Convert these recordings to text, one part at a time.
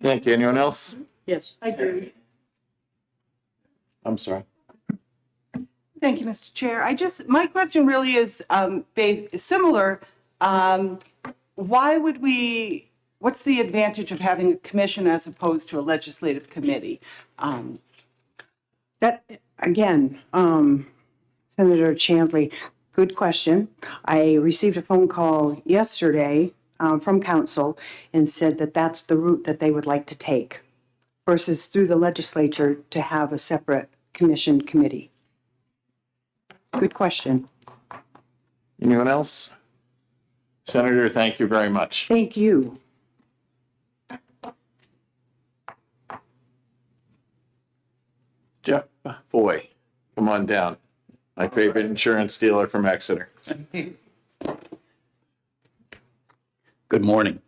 Thank you. Anyone else? Yes, I do. I'm sorry. Thank you, Mr. Chair. My question really is similar. Why would what's the advantage of having a commission as opposed to a legislative committee? That, again, Senator Champley, good question. I received a phone call yesterday from council and said that that's the route that they would like to take versus through the legislature to have a separate committee. Good question. Anyone else? Senator, thank you very much. Thank you. Jeff Foy, come on down. My favorite insurance dealer from Exeter. Good morning.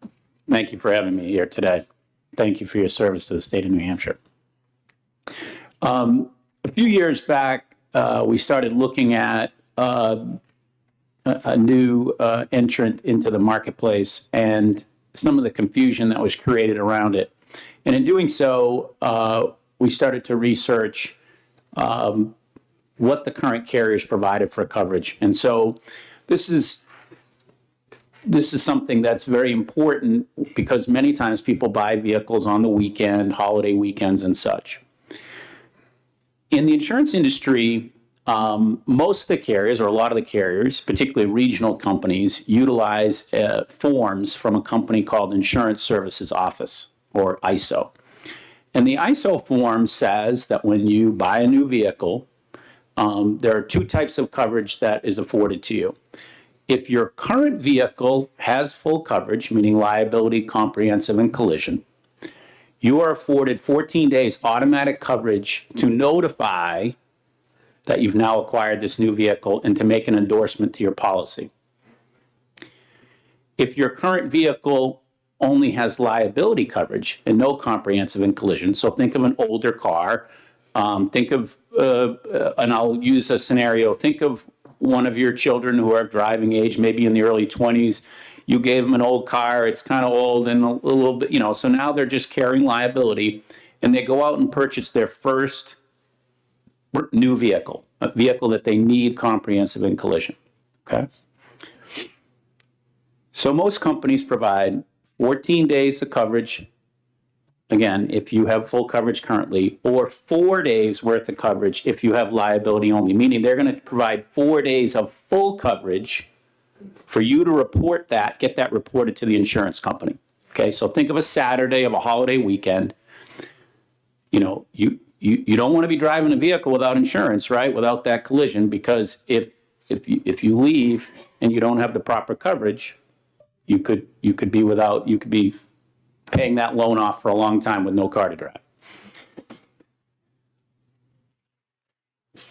Thank you for having me here today. Thank you for your service to the state of New Hampshire. A few years back, we started looking at a new entrant into the marketplace and some of the confusion that was created around it. And in doing so, we started to research what the current carriers provided for coverage. And so this is something that's very important because many times people buy vehicles on the weekend, holiday weekends and such. In the insurance industry, most of the carriers, or a lot of the carriers, particularly regional companies, utilize forms from a company called Insurance Services Office, or ISO. And the ISO form says that when you buy a new vehicle, there are two types of coverage that is afforded to you. If your current vehicle has full coverage, meaning liability, comprehensive, and collision, you are afforded 14 days automatic coverage to notify that you've now acquired this new vehicle and to make an endorsement to your policy. If your current vehicle only has liability coverage and no comprehensive and collision, so think of an older car, and I'll use a scenario, think of one of your children who are of driving age, maybe in the early 20s, you gave them an old car, it's kind of old and a little bit, so now they're just carrying liability and they go out and purchase their first new vehicle, a vehicle that they need comprehensive and collision, okay? So most companies provide 14 days of coverage, again, if you have full coverage currently, or 4 days worth of coverage if you have liability only, meaning they're going to provide 4 days of full coverage for you to report that, get that reported to the insurance company. Okay, so think of a Saturday of a holiday weekend. You don't want to be driving a vehicle without insurance, right? Without that collision, because if you leave and you don't have the proper coverage, you could be paying that loan off for a long time with no car to drive.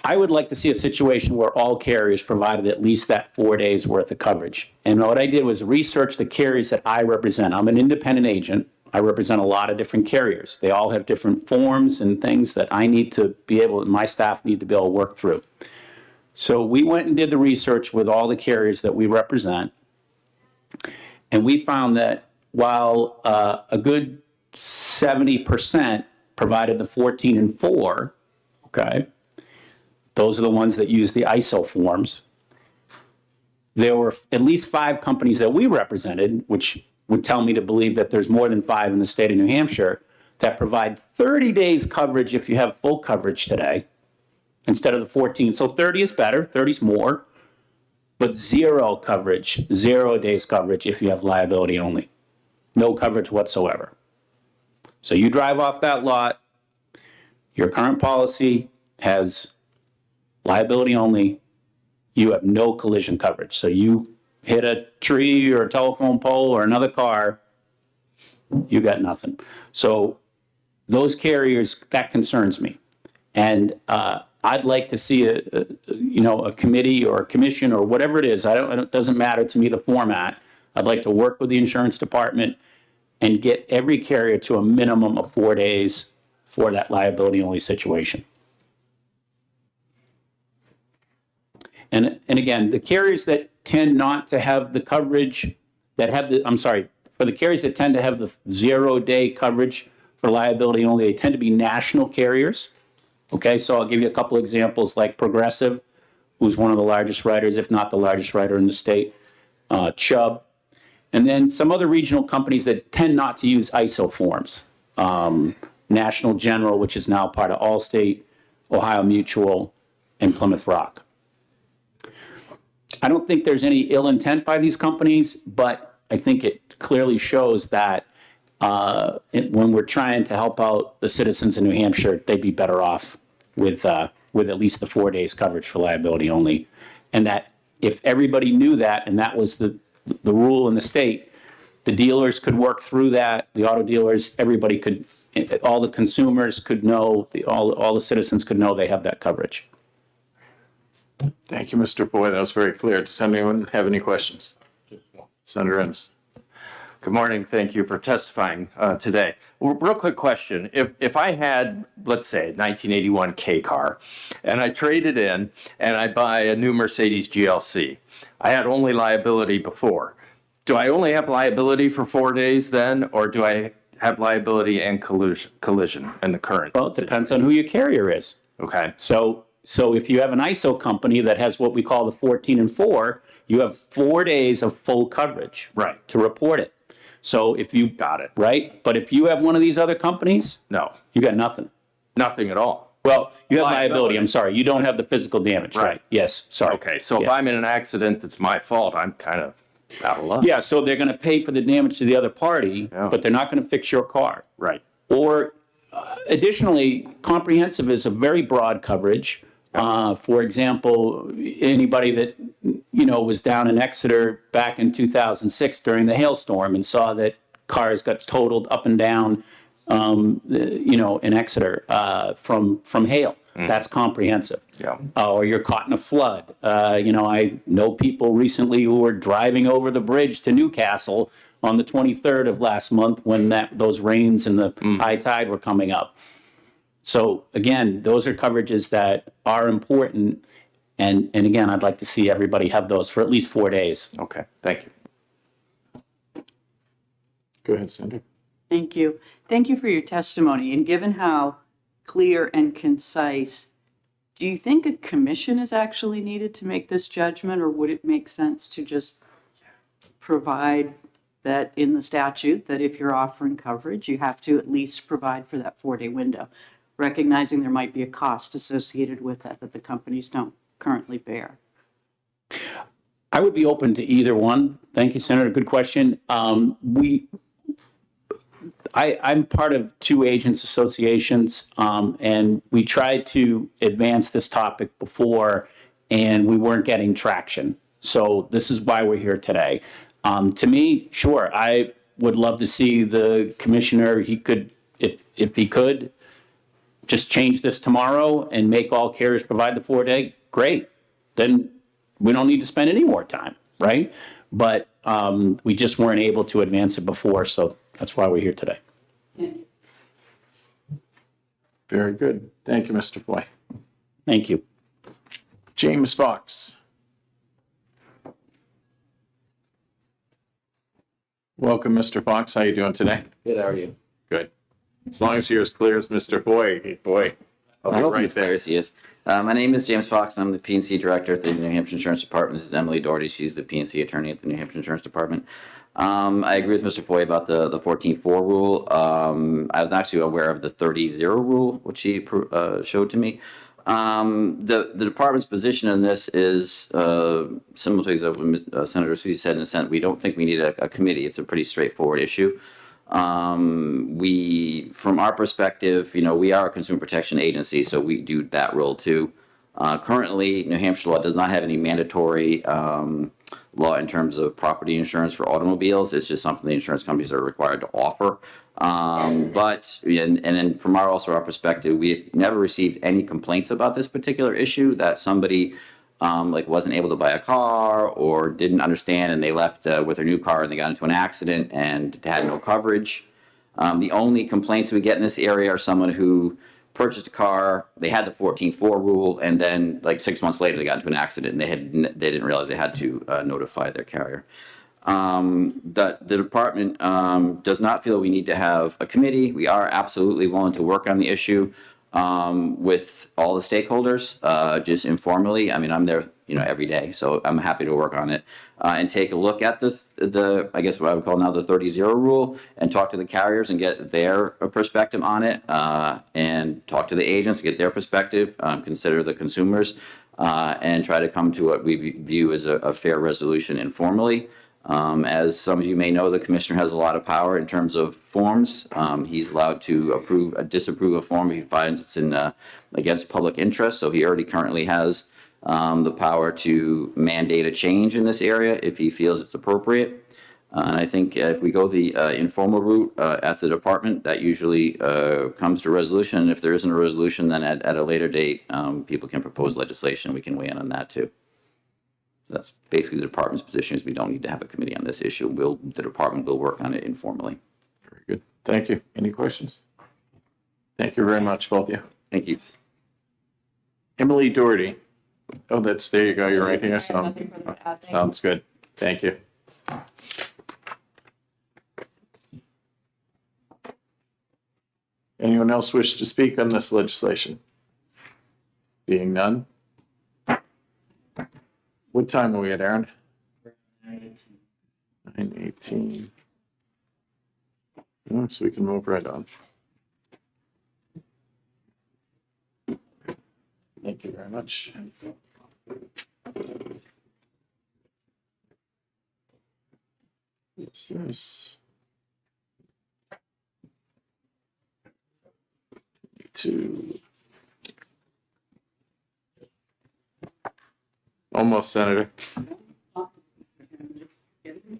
I would like to see a situation where all carriers provided at least that 4 days worth of coverage. And what I did was research the carriers that I represent. I'm an independent agent. I represent a lot of different carriers. They all have different forms and things that I need to be able, my staff need to be able to work through. So we went and did the research with all the carriers that we represent. And we found that while a good 70% provided the 14 and 4, okay, those are the ones that use the ISO forms. There were at least 5 companies that we represented, which would tell me to believe that there's more than 5 in the state of New Hampshire, that provide 30 days coverage if you have full coverage today, instead of the 14. So 30 is better, 30 is more, but 0 coverage, 0 days coverage if you have liability only. No coverage whatsoever. So you drive off that lot, your current policy has liability only, you have no collision coverage. So you hit a tree or a telephone pole or another car, you got nothing. So those carriers, that concerns me. And I'd like to see a committee or a commission or whatever it is. It doesn't matter to me the format. I'd like to work with the insurance department and get every carrier to a minimum of 4 days for that liability only situation. And again, the carriers that tend not to have the coverage, for the carriers that tend to have the 0 day coverage, for liability only, they tend to be national carriers. Okay, so I'll give you a couple examples like Progressive, who's one of the largest writers, if not the largest writer in the state, Chubb, and then some other regional companies that tend not to use ISO forms. National General, which is now part of Allstate, Ohio Mutual, and Plymouth Rock. I don't think there's any ill intent by these companies, but I think it clearly shows that when we're trying to help out the citizens in New Hampshire, they'd be better off with at least the 4 days coverage for liability only. And that if everybody knew that, and that was the rule in the state, the dealers could work through that, the auto dealers, everybody could, all the consumers could know, all the citizens could know they have that coverage. Thank you, Mr. Foy. That was very clear. Does anyone have any questions? Senator Ennis. Good morning. Thank you for testifying today. Real quick question. If I had, let's say, 1981 K car, and I trade it in and I buy a new Mercedes GLC, I had only liability before. Do I only have liability for 4 days then, or do I have liability and collision in the current? Well, it depends on who your carrier is. Okay. So if you have an ISO company that has what we call the 14 and 4, you have 4 days of full coverage. Right. To report it. So if you Got it. right, but if you have one of these other companies, No, you got nothing. nothing at all. Well, you have liability. Liability. I'm sorry, you don't have the physical damage. Right. Yes. Sorry. Okay, so if Yeah. I'm in an accident that's my fault, I'm kind of out of luck. Yeah. So they're going to pay for the damage to the other party, Yeah. but they're not going to fix your car. Right. Or additionally, comprehensive is a very broad coverage. For example, anybody that was down in Exeter back in 2006 during the hailstorm and saw that cars got totaled up and down, in Exeter from hail. That's comprehensive. Yeah. Or you're caught in a flood. I know people recently who were driving over the bridge to Newcastle on the 23rd of last month when those rains and the high tide were coming up. So again, those are coverages that are important. And again, I'd like to see everybody have those for at least 4 days. Okay, thank you. Go ahead, Senator. Thank you. Thank you for your testimony. And given how clear and concise, do you think a commission is actually needed to make this judgment, or would it make sense to just provide that in the statute that if you're offering coverage, you have to at least provide for that 4-day window, recognizing there might be a cost associated with that the companies don't currently bear? I would be open to either one. Thank you, Senator. Good question. I'm part of 2 agents associations, and we tried to advance this topic before, and we weren't getting traction. So this is why we're here today. To me, sure, I would love to see the commissioner, he could, if he could, just change this tomorrow and make all carriers provide the 4-day, great. Then we don't need to spend any more time, right? But we just weren't able to advance it before, so that's why we're here today. Very good. Thank you, Mr. Foy. Thank you. James Fox. Welcome, Mr. Fox. How you doing today? Good, how are you? Good. As long as you're as clear as Mr. Foy, boy. I hope he's clear as he is. My name is James Fox. I'm the P&C director at the New Hampshire Insurance Department. This is Emily Doherty. She's the P&C attorney at the New Hampshire Insurance Department. I agree with Mr. Foy about the 14.4 rule. I was actually aware of the 30.0 rule, which he showed to me. The department's position on this is similar to what Senator Susie said in the Senate. We don't think we need a committee. It's a pretty straightforward issue. From our perspective, we are a consumer protection agency, so we do that role too. Currently, New Hampshire law does not have any mandatory law in terms of property insurance for automobiles. It's just something the insurance companies are required to offer. And then from our perspective, we've never received any complaints about this particular issue, that somebody wasn't able to buy a car or didn't understand and they left with their new car and they got into an accident and had no coverage. The only complaints we get in this area are someone who purchased a car, they had the 14.4 rule, and then 6 months later they got into an accident and they didn't realize they had to notify their carrier. that the department does not feel we need to have a committee. We are absolutely willing to work on the issue with all the stakeholders, just informally. I mean, I'm there, every day, so I'm happy to work on it and take a look at the I guess what I would call now the 30-0 rule, and talk to the carriers and get their perspective on it, and talk to the agents, get their perspective, consider the consumers, and try to come to what we view as a fair resolution informally. As some of you may know, the commissioner has a lot of power in terms of forms. He's allowed to approve or disapprove a form if he finds it's against public interest. So he already currently has the power to mandate a change in this area if he feels it's appropriate. And I think if we go the informal route at the department, that usually comes to resolution. And if there isn't a resolution, then at a later date, people can propose legislation. We can weigh in on that too. That's basically the department's position, is we don't need to have a committee on this issue. The department will work on it informally. Very good. Thank you. Any questions? Thank you very much, both of you. Thank you. Emily Doherty. Oh, there you go. You're right here. So, sounds good. Thank you. Anyone else wish to speak on this legislation? Being none. What time are we at, Aaron? 9:18. Oh, so we can move right on. Thank you very much. This is 2. Almost, Senator.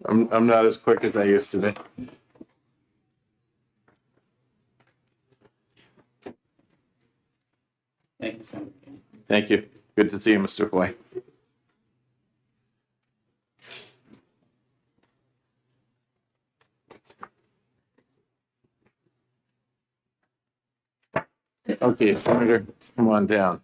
I'm not as quick as I used to be. Thank you, Senator. Thank you. Good to see you, Mr. Foy. Okay, Senator, come on down.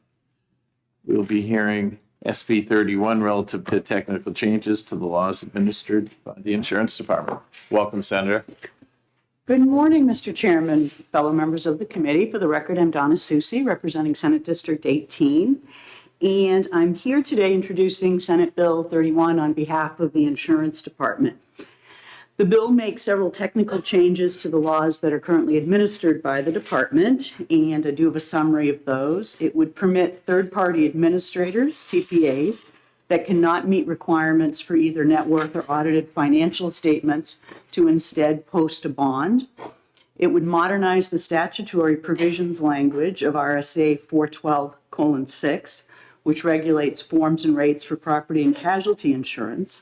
We'll be hearing SB 31 relative to technical changes to the laws administered by the Insurance Department. Welcome, Senator. Good morning, Mr. Chairman, fellow members of the committee. For the record, I'm Donna Susi, representing Senate District 18. And I'm here today introducing Senate Bill 31 on behalf of the Insurance Department. The bill makes several technical changes to the laws that are currently administered by the department, and I do have a summary of those. It would permit third-party administrators, TPAs, that cannot meet requirements for either net worth or audited financial statements to instead post a bond. It would modernize the statutory provisions language of RSA 412:6, which regulates forms and rates for property and casualty insurance.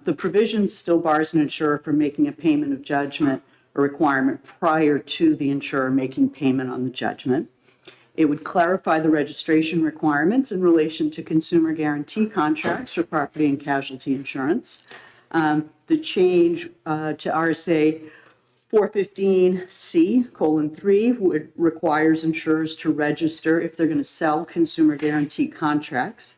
The provision still bars an insurer from making a payment of judgment, a requirement prior to the insurer making payment on the judgment. It would clarify the registration requirements in relation to consumer guarantee contracts for property and casualty insurance. The change to RSA 415C:3 requires insurers to register if they're going to sell consumer guarantee contracts.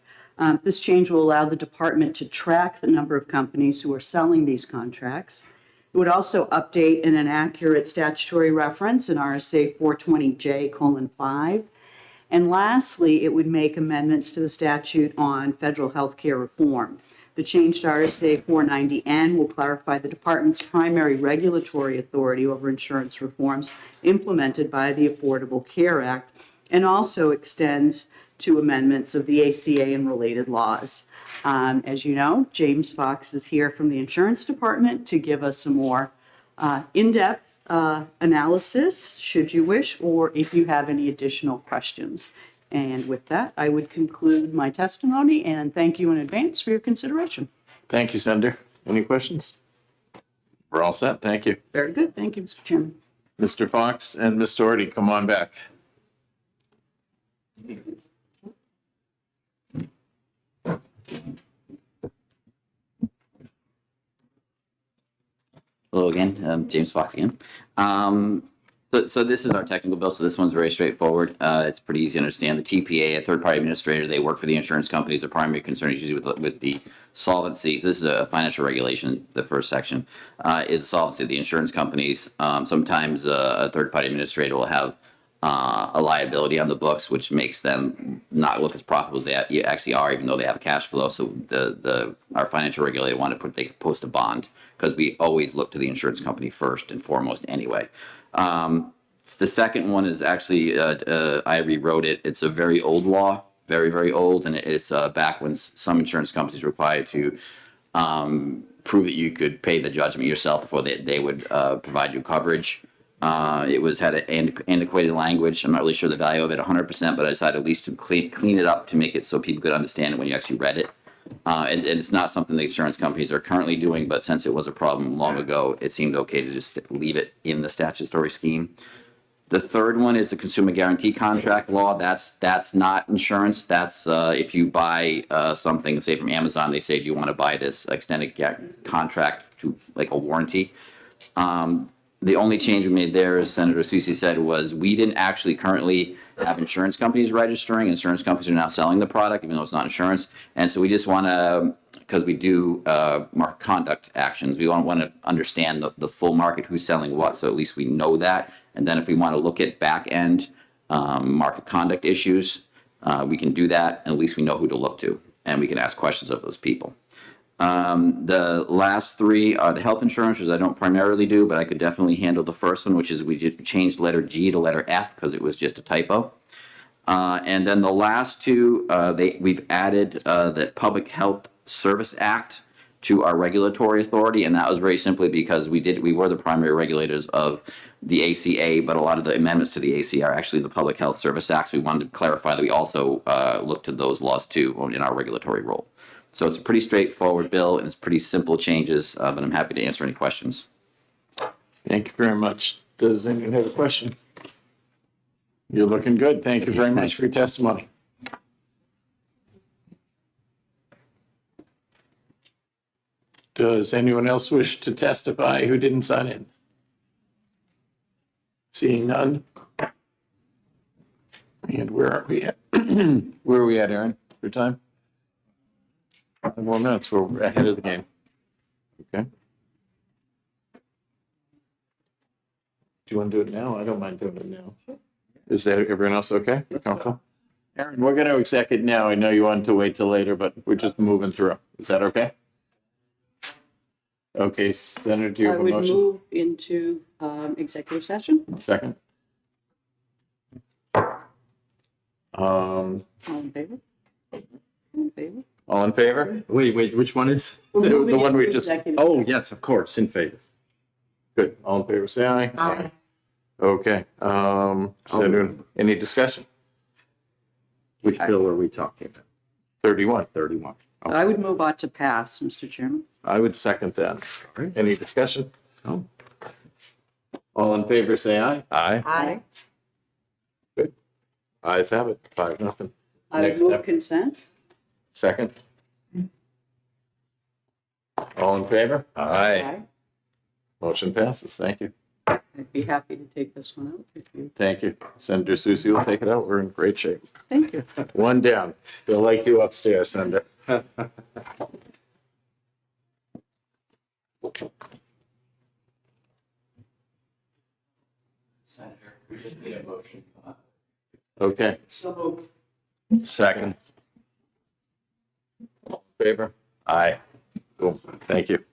This change will allow the department to track the number of companies who are selling these contracts. It would also update an inaccurate statutory reference in RSA 420J:5. And lastly, it would make amendments to the statute on federal health care reform. The change to RSA 490N will clarify the department's primary regulatory authority over insurance reforms implemented by the Affordable Care Act, and also extends to amendments of the ACA and related laws. As you know, James Fox is here from the Insurance Department to give us some more in-depth analysis, should you wish, or if you have any additional questions. And with that, I would conclude my testimony and thank you in advance for your consideration. Thank you, Senator. Any questions? We're all set. Thank you. Very good. Thank you, Mr. Chairman. Mr. Fox and Ms. Doherty, come on back. Hello again, James Fox again. So this is our technical bill. So this one's very straightforward. It's pretty easy to understand. The TPA, a third-party administrator, they work for the insurance companies. The primary concern is usually with the solvency. This is a financial regulation. The first section is the solvency of the insurance companies. Sometimes a third-party administrator will have a liability on the books, which makes them not look as profitable as they actually are, even though they have cash flow. So our financial regulator wanted they could post a bond, because we always look to the insurance company first and foremost anyway. The second one is actually, I rewrote it. It's a very old law, very, very old. And it's back when some insurance companies were required to prove that you could pay the judgment yourself before they would provide you coverage. It had an antiquated language. I'm not really sure the value of it 100%, but I decided at least to clean it up to make it so people could understand it when you actually read it. And it's not something the insurance companies are currently doing, but since it was a problem long ago, it seemed okay to just leave it in the statutory scheme. The third one is the consumer guarantee contract law. That's not insurance. That's if you buy something, say from Amazon, they say, do you want to buy this extended contract to like a warranty? The only change we made there, as Senator Susi said, was we didn't actually currently have insurance companies registering. Insurance companies are now selling the product, even though it's not insurance. And so we just want to, because we do market conduct actions, we want to understand the full market, who's selling what, so at least we know that. And then if we want to look at back end market conduct issues, we can do that, and at least we know who to look to, and we can ask questions of those people. The last three are the health insurance, which I don't primarily do, but I could definitely handle the first one, which is we just changed letter G to letter F because it was just a typo. And then the last two, we've added the Public Health Service Act to our regulatory authority, and that was very simply because we were the primary regulators of the ACA, but a lot of the amendments to the ACA are actually the Public Health Service Act. So we wanted to clarify that we also look to those laws too in our regulatory role. So it's a pretty straightforward bill, and it's pretty simple changes, but I'm happy to answer any questions. Thank you very much. Does anyone have a question? You're looking good. Thank you very much for your testimony. Does anyone else wish to testify who didn't sign in? Seeing none. And where are we at? Where are we at, Aaron, for time? 5 more minutes. We're ahead of the game. Okay. Do you want to do it now? I don't mind doing it now. Is that everyone else okay? Comfortable? Aaron, we're going to exec it now. I know you wanted to wait till later, but we're just moving through. Is that okay? Okay, Senator, do you I have a would motion? move into executive session. Second? All in favor? All in favor? All in favor? Wait, which one is? The one we just, Oh, yes, of course, in favor. good. All in favor, say aye. Aye. Okay, Senator, any discussion? Which bill are we talking about? 31. 31. I would move on to pass, Mr. Chairman. I would second that. right. Any discussion? Oh. All in favor, say aye. Aye. Aye. Good. Ayes have it, 5-0. I would Next move up. consent. Second? All in favor? Aye. Motion passes. Thank you. I'd be happy to take this one out if you, Thank you. Senator Susi will take it out. We're in great shape. thank you. One down. They'll like you upstairs, Senator. Senator, we just need a motion. Okay. So Second. Favor? Aye. Cool. Thank you.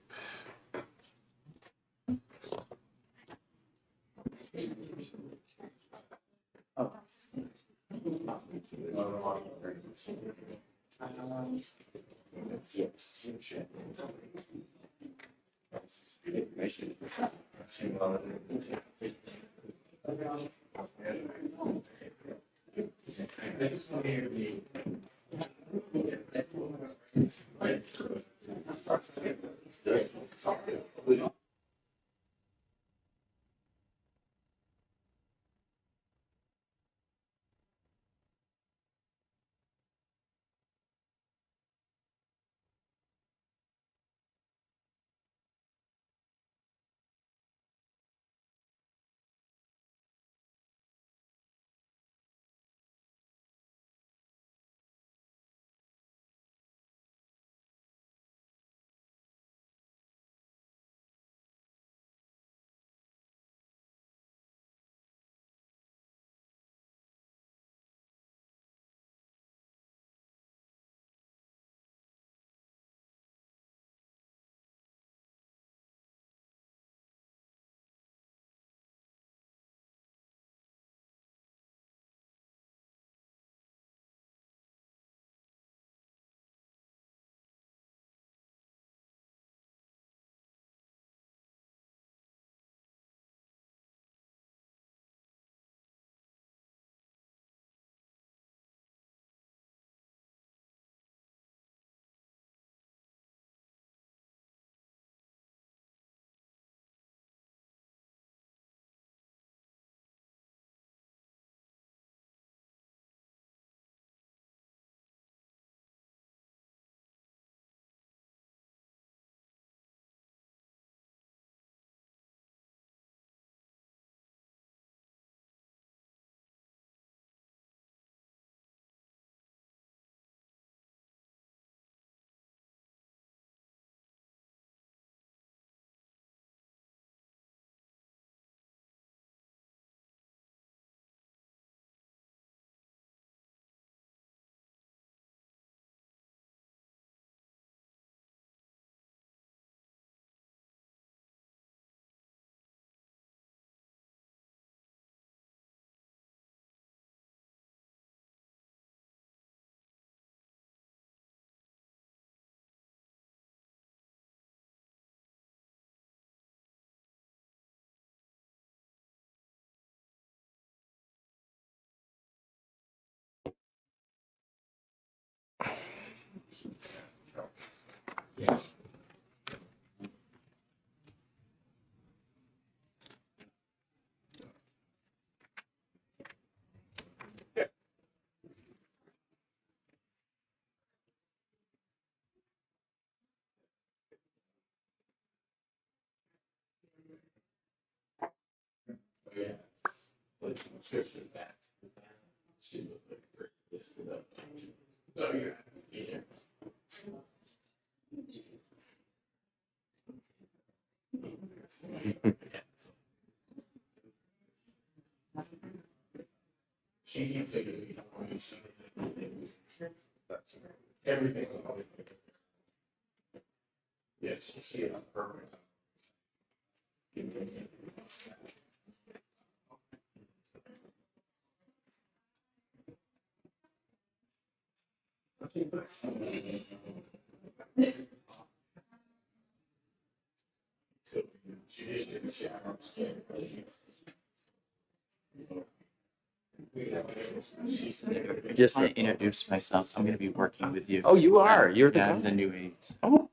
Yes, I want to introduce myself. I'm going to be working with you. Oh, you are? You're the Yeah, guy? I'm the new aides. Oh.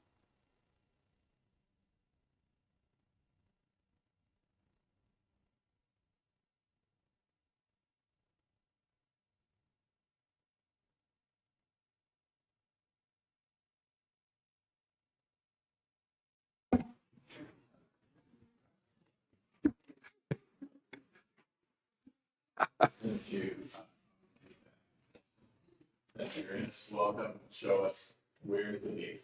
Welcome, show us where to be.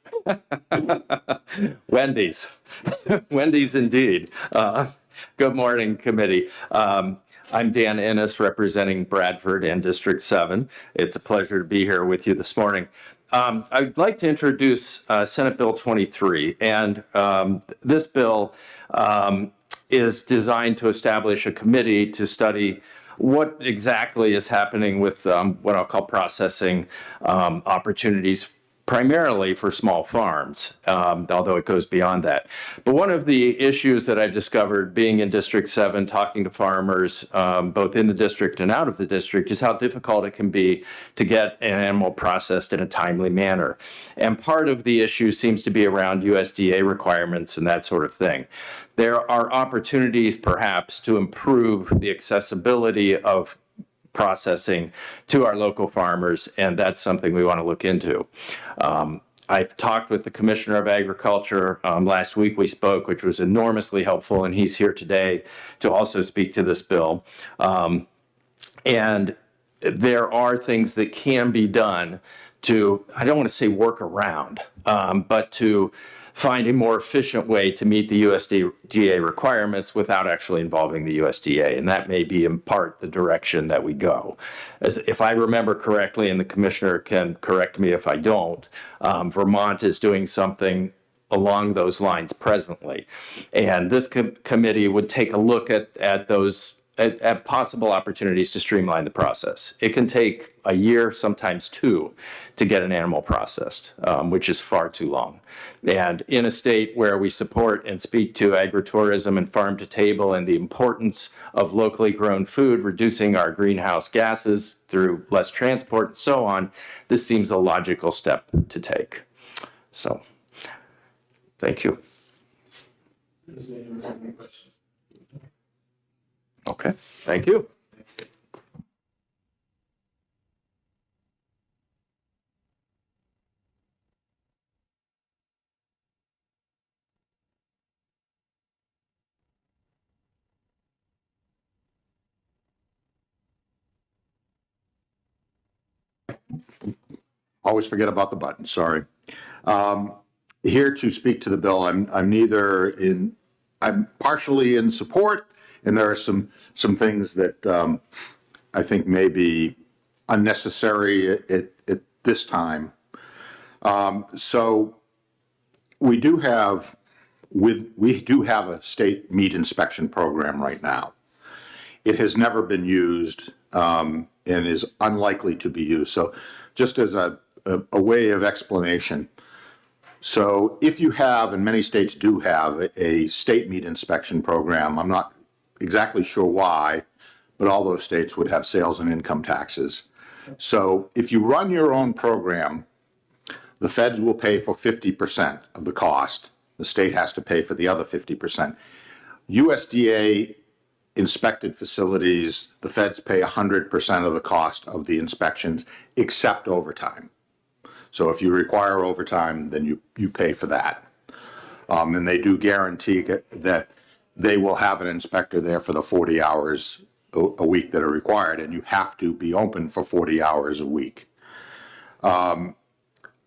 Wendy's. Wendy's indeed. Good morning, committee. I'm Dan Ennis, representing Bradford and District 7. It's a pleasure to be here with you this morning. I'd like to introduce Senate Bill 23, and this bill is designed to establish a committee to study what exactly is happening with what I'll call processing opportunities, primarily for small farms, although it goes beyond that. But one of the issues that I've discovered being in District 7, talking to farmers, both in the district and out of the district, is how difficult it can be to get an animal processed in a timely manner. And part of the issue seems to be around USDA requirements and that sort of thing. There are opportunities, perhaps, to improve the accessibility of processing to our local farmers, and that's something we want to look into. I've talked with the Commissioner of Agriculture. Last week we spoke, which was enormously helpful, and he's here today to also speak to this bill. And there are things that can be done to, I don't want to say work around, but to find a more efficient way to meet the USDA requirements without actually involving the USDA. And that may be in part the direction that we go. As if I remember correctly, and the commissioner can correct me if I don't, Vermont is doing something along those lines presently. And this committee would take a look at those at possible opportunities to streamline the process. It can take a year, sometimes two, to get an animal processed, which is far too long. And in a state where we support and speak to agritourism and farm to table and the importance of locally grown food, reducing our greenhouse gases through less transport and so on, this seems a logical step to take. So, thank you. Okay, thank you. Always forget about the button, sorry. Here to speak to the bill. I'm partially in support, and there are some things that I think may be unnecessary at this time. So we do have a state meat inspection program right now. It has never been used and is unlikely to be used. So just as a way of explanation, so if you have, and many states do have, a state meat inspection program, I'm not exactly sure why, but all those states would have sales and income taxes. So if you run your own program, the feds will pay for 50% of the cost. The state has to pay for the other 50%. USDA inspected facilities, the feds pay 100% of the cost of the inspections, except overtime. So if you require overtime, then you pay for that. And they do guarantee that they will have an inspector there for the 40 hours a week that are required, and you have to be open for 40 hours a week.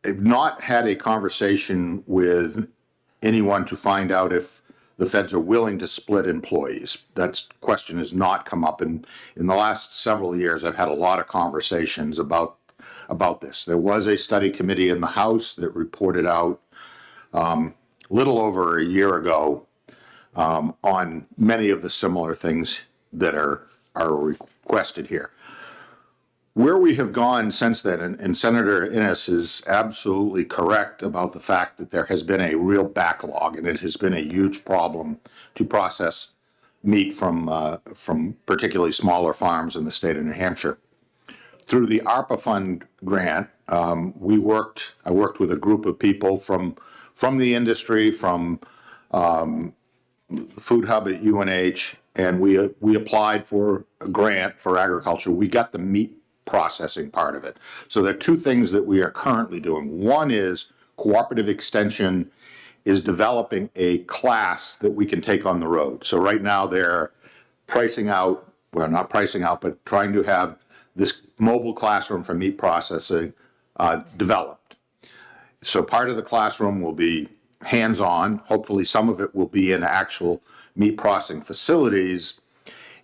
I've not had a conversation with anyone to find out if the feds are willing to split employees. That question has not come up. In the last several years, I've had a lot of conversations about this. There was a study committee in the House that reported out little over a year ago on many of the similar things that are requested here. Where we have gone since then, and Senator Innes is absolutely correct about the fact that there has been a real backlog, and it has been a huge problem to process meat from particularly smaller farms in the state of New Hampshire. Through the ARPA fund grant, I worked with a group of people from the industry, from the Food Hub at UNH, and we applied for a grant for agriculture. We got the meat processing part of it. So there are two things that we are currently doing. One is Cooperative Extension is developing a class that we can take on the road. So right now they're pricing out, well, not pricing out, but trying to have this mobile classroom for meat processing developed. So part of the classroom will be hands-on. Hopefully some of it will be in actual meat processing facilities,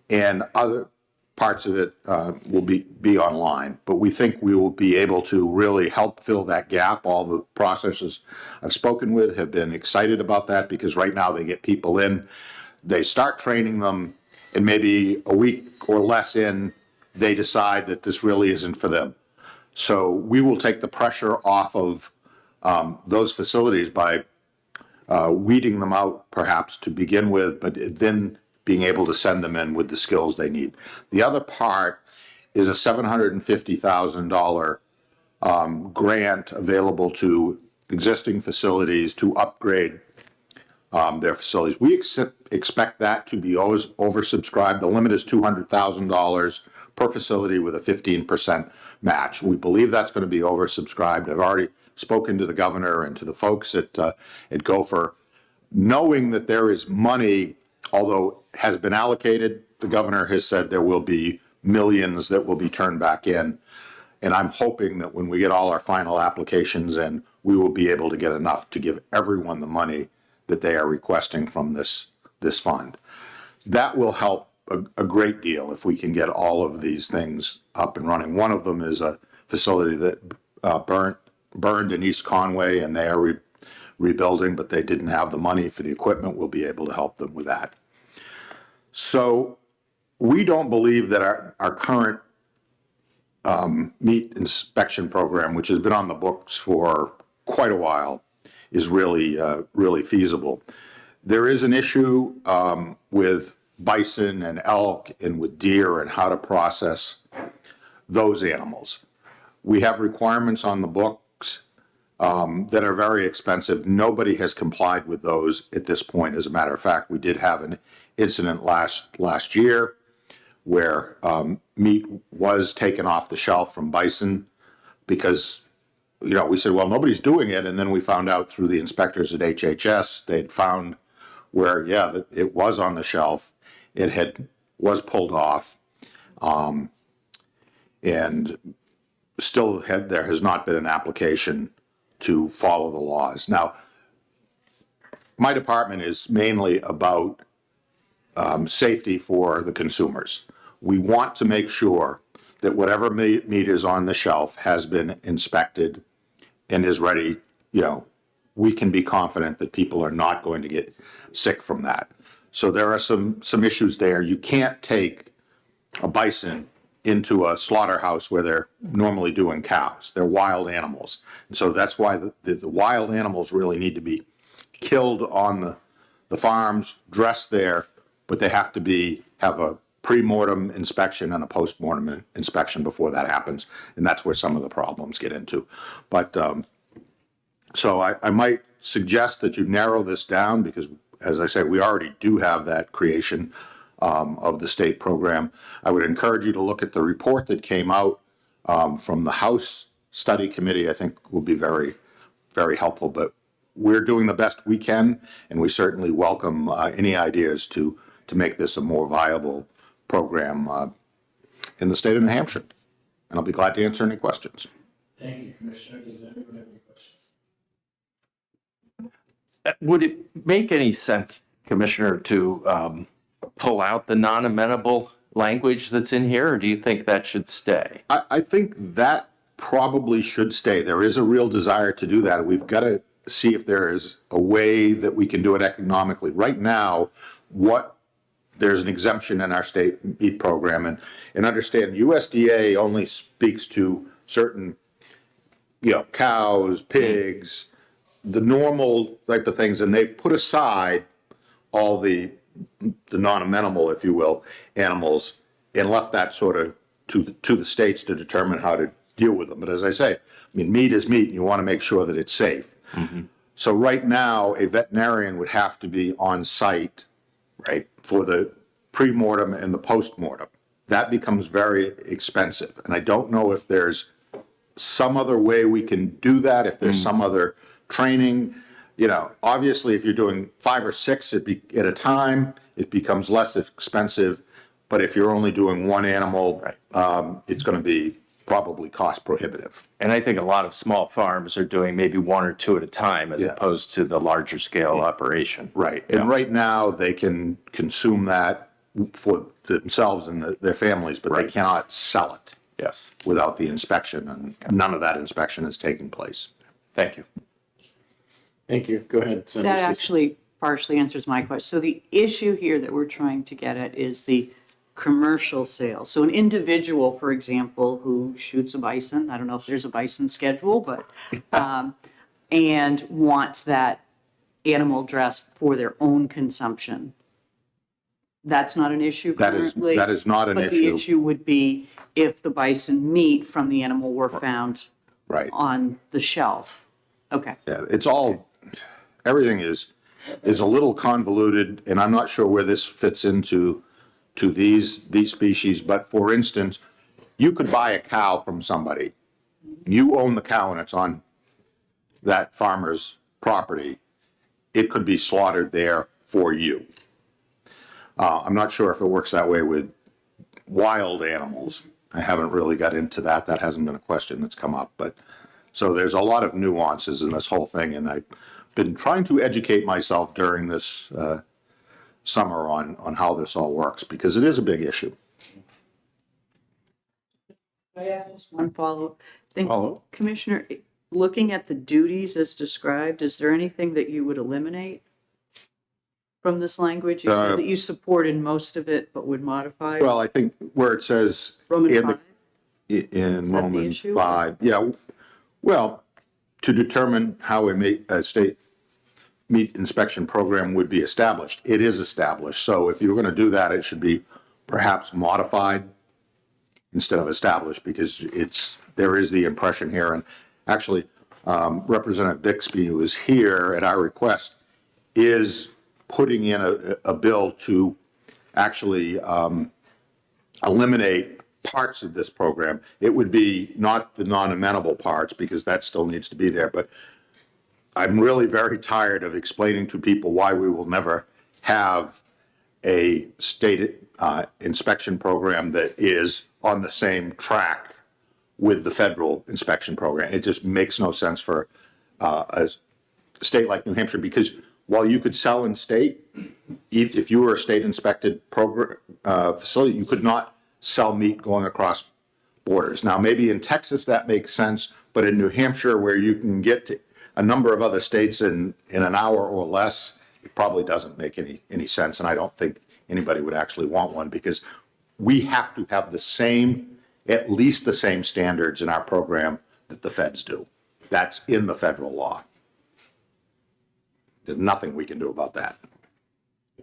and other parts of it will be online. But we think we will be able to really help fill that gap. All the processors I've spoken with have been excited about that, because right now they get people in, they start training them, and maybe a week or less in, they decide that this really isn't for them. So we will take the pressure off of those facilities by weeding them out perhaps to begin with, but then being able to send them in with the skills they need. The other part is a $750,000 grant available to existing facilities to upgrade their facilities. We expect that to be oversubscribed. The limit is $200,000 per facility with a 15% match. We believe that's going to be oversubscribed. I've already spoken to the governor and to the folks at Gopher, knowing that there is money, although has been allocated. The governor has said there will be millions that will be turned back in. And I'm hoping that when we get all our final applications in, we will be able to get enough to give everyone the money that they are requesting from this fund. That will help a great deal if we can get all of these things up and running. One of them is a facility that burned in East Conway, and they are rebuilding, but they didn't have the money for the equipment. We'll be able to help them with that. So we don't believe that our current meat inspection program, which has been on the books for quite a while, is really feasible. There is an issue with bison and elk and with deer and how to process those animals. We have requirements on the books that are very expensive. Nobody has complied with those at this point. As a matter of fact, we did have an incident last year where meat was taken off the shelf from bison because, we said, well, nobody's doing it. And then we found out through the inspectors at HHS, they'd found where, that it was on the shelf. It was pulled off. And still there has not been an application to follow the laws. Now, my department is mainly about safety for the consumers. We want to make sure that whatever meat is on the shelf has been inspected and is ready. We can be confident that people are not going to get sick from that. So there are some issues there. You can't take a bison into a slaughterhouse where they're normally doing cows. They're wild animals. And so that's why the wild animals really need to be killed on the farms, dressed there, but they have to have a pre-mortem inspection and a post-mortem inspection before that happens. And that's where some of the problems get into. But So I might suggest that you narrow this down because, as I said, we already do have that creation of the state program. I would encourage you to look at the report that came out from the House Study Committee. I think will be very, very helpful. But we're doing the best we can, and we certainly welcome any ideas to make this a more viable program in the state of New Hampshire. And I'll be glad to answer any questions. Thank you, Commissioner. Does anyone have any questions? Would it make any sense, Commissioner, to pull out the non-amenable language that's in here, or do you think that should stay? I think that probably should stay. There is a real desire to do that. We've got to see if there is a way that we can do it economically. Right now, there's an exemption in our state meat program, and understand USDA only speaks to certain, cows, pigs, the normal type of things, and they put aside all the non-amenable, if you will, animals, and left that sort of to the states to determine how to deal with them. But as I say, meat is meat, and you want to make sure that it's safe. Mm-hmm. So right now, a veterinarian would have to be on site, right, for the pre-mortem and the post-mortem. That becomes very expensive, and I don't know if there's some other way we can do that, if there's some other training. Obviously, if you're doing 5 or 6 at a time, it becomes less expensive. But if you're only doing one animal, it's going to be probably cost prohibitive. And I think a lot of small farms are doing maybe 1 or 2 at a time as opposed to the larger scale operation. Right. And right now, they can consume that for themselves and their families, but they cannot sell it. Yes. Without the inspection, and none of that inspection is taking place. Thank you. Thank you. Go ahead, Senator. That actually partially answers my question. So the issue here that we're trying to get at is the commercial sale. So an individual, for example, who shoots a bison, I don't know if there's a bison schedule, but, and wants that animal dressed for their own consumption. That's not an issue currently? That is not an But the issue. issue would be if the bison meat from the animal were found Right. on the shelf. Okay. Yeah, everything is a little convoluted, and I'm not sure where this fits into these species. But for instance, you could buy a cow from somebody. You own the cow and it's on that farmer's property. It could be slaughtered there for you. I'm not sure if it works that way with wild animals. I haven't really got into that. That hasn't been a question that's come up. But so there's a lot of nuances in this whole thing, and I've been trying to educate myself during this summer on how this all works, because it is a big issue. Just one follow-up. Follow-up. Commissioner, looking at the duties as described, is there anything that you would eliminate from this language? You said that you supported most of it, but would modify. Well, I think where it says Roman in 5? in that the Roman issue? 5, well, to determine how a state meat inspection program would be established. It is established, so if you're going to do that, it should be perhaps modified instead of established, because there is the impression here, and actually, Representative Bixby, who is here at our request, is putting in a bill to actually eliminate parts of this program. It would be not the non-amenable parts, because that still needs to be there, but I'm really very tired of explaining to people why we will never have a state inspection program that is on the same track with the federal inspection program. It just makes no sense for a state like New Hampshire, because while you could sell in state, if you were a state inspected program facility, you could not sell meat going across borders. Now, maybe in Texas that makes sense, but in New Hampshire, where you can get to a number of other states in an hour or less, it probably doesn't make any sense. And I don't think anybody would actually want one, because we have to have at least the same standards in our program that the feds do. That's in the federal law. There's nothing we can do about that.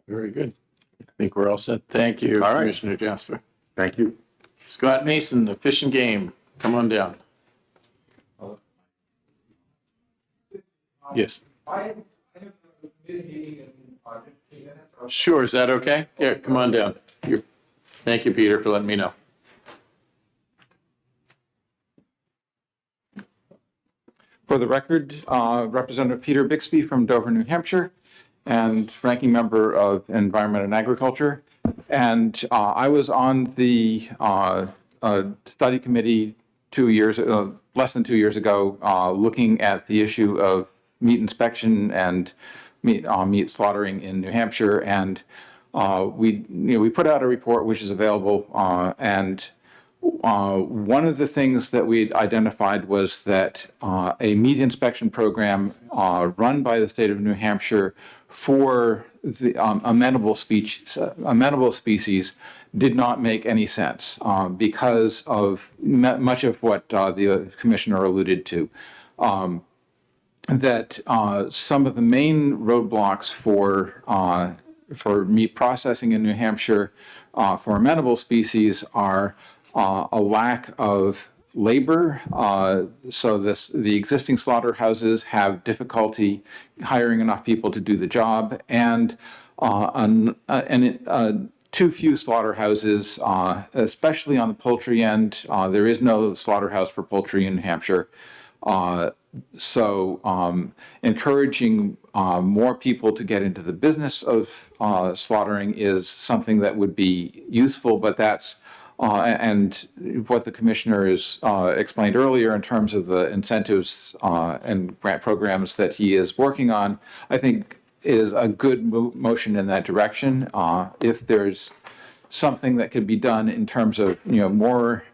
Very good. I think we're all set. Thank you, All right. Commissioner Jasper. Thank you. Scott Mason, the Fish and Game, come on down. Yes. Sure, is that okay? Yeah, come on down. Thank you, Peter, for letting me know. For the record, Representative Peter Bixby from Dover, New Hampshire, and ranking member of Environment and Agriculture. And I was on the study committee less than 2 years ago, looking at the issue of meat inspection and meat slaughtering in New Hampshire. And we put out a report which is available, and one of the things that we identified was that a meat inspection program run by the state of New Hampshire for the amenable species did not make any sense because of much of what the commissioner alluded to. That some of the main roadblocks for meat processing in New Hampshire for amenable species are a lack of labor. So the existing slaughterhouses have difficulty hiring enough people to do the job, and too few slaughterhouses, especially on the poultry end. There is no slaughterhouse for poultry in New Hampshire. So encouraging more people to get into the business of slaughtering is something that would be useful, but that's and what the commissioner has explained earlier in terms of the incentives and grant programs that he is working on, I think is a good motion in that direction. If there's something that could be done in terms of, more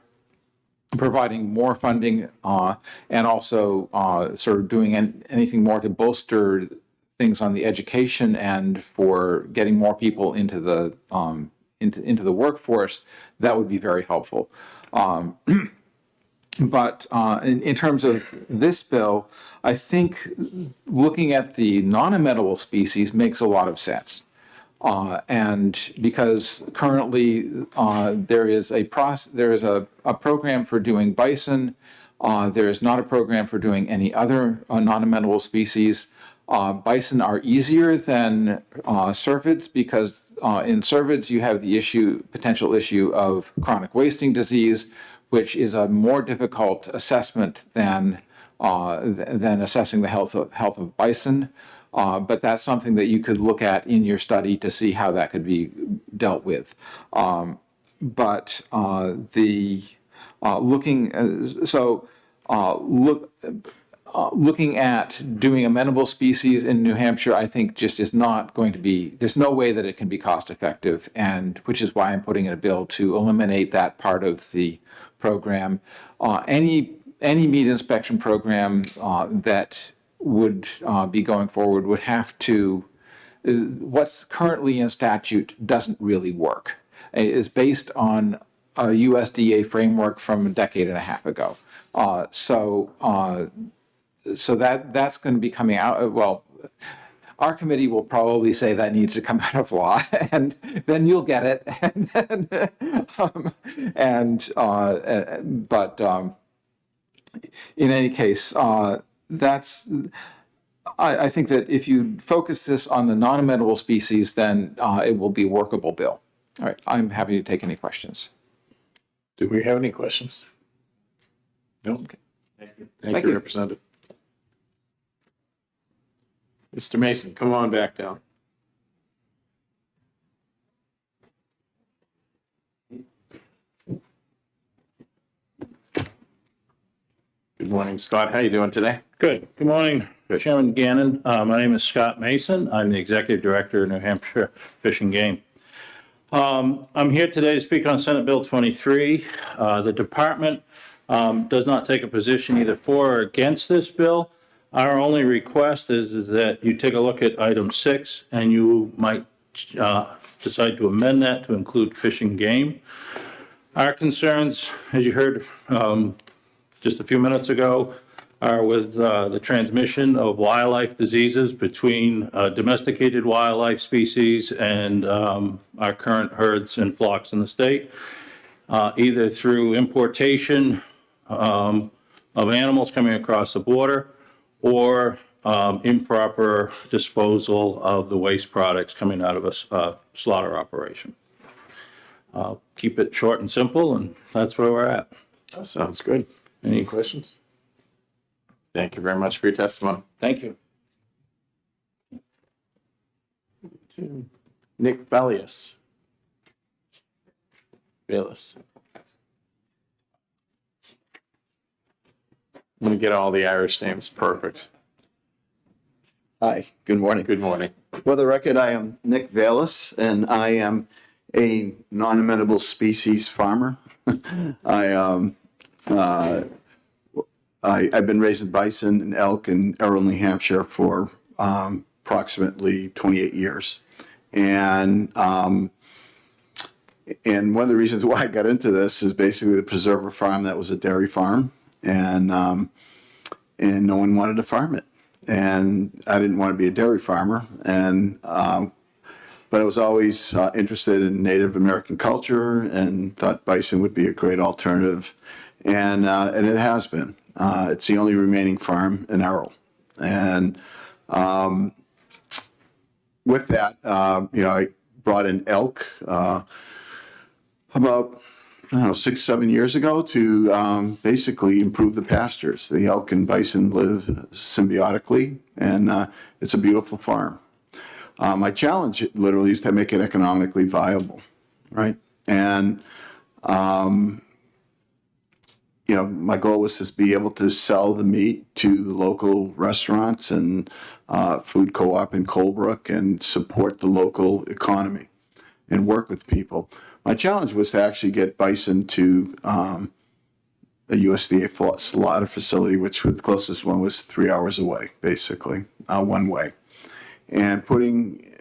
providing more funding and also sort of doing anything more to bolster things on the education end for getting more people into the into the workforce, that would be very helpful. But in terms of this bill, I think looking at the non-amenable species makes a lot of sense. And because currently there is a program for doing bison, there is not a program for doing any other non-amenable species. Bison are easier than cervids because in cervids you have the potential issue of chronic wasting disease, which is a more difficult assessment than assessing the health of bison. But that's something that you could look at in your study to see how that could be dealt with. Looking at doing amenable species in New Hampshire, I think just is not going to be, there's no way that it can be cost effective, and which is why I'm putting in a bill to eliminate that part of the program. Any meat inspection program that would be going forward would have to, what's currently in statute doesn't really work. It is based on a USDA framework from a decade and a half ago. So that's going to be coming out. Well, our committee will probably say that needs to come out of law, and then you'll get it. But in any case, that's. I think that if you focus this on the non-amenable species, then it will be a workable bill. All right, I'm happy to take any questions. Do we have any questions? No? Okay. Thank you, Representative. Mr. Mason, come on back down. Good morning, Scott. How you doing today? Good. Good morning, Chairman Gannon. My name is Scott Mason. I'm the Executive Director of New Hampshire Fish and Game. I'm here today to speak on Senate Bill 23. The department does not take a position either for or against this bill. Our only request is that you take a look at item 6 and you might decide to amend that to include fish and game. Our concerns, as you heard just a few minutes ago, are with the transmission of wildlife diseases between domesticated wildlife species and our current herds and flocks in the state, either through importation of animals coming across the border or improper disposal of the waste products coming out of a slaughter operation. Keep it short and simple, and that's where we're at. That sounds good. Any questions? Thank you very much for your testimony. Thank you. Nick Bellius. Bayless. I'm gonna get all the Irish names perfect. Hi, good morning. Good morning. For the record, I am Nick Valis, and I am a non-amenable species farmer. I've been raising bison and elk in Errol, New Hampshire for approximately 28 years. And one of the reasons why I got into this is basically the preserver farm that was a dairy farm, and no one wanted to farm it. And I didn't want to be a dairy farmer, but I was always interested in Native American culture and thought bison would be a great alternative, and it has been. It's the only remaining farm in Errol, and with that, I brought in elk about 6-7 years ago to basically improve the pastures. The elk and bison live symbiotically, and it's a beautiful farm. My challenge literally is to make it economically viable, right? And my goal was to be able to sell the meat to the local restaurants and food co-op in Colebrook and support the local economy and work with people. My challenge was to actually get bison to a USDA slaughter facility, which the closest one was 3 hours away, basically, one way. And putting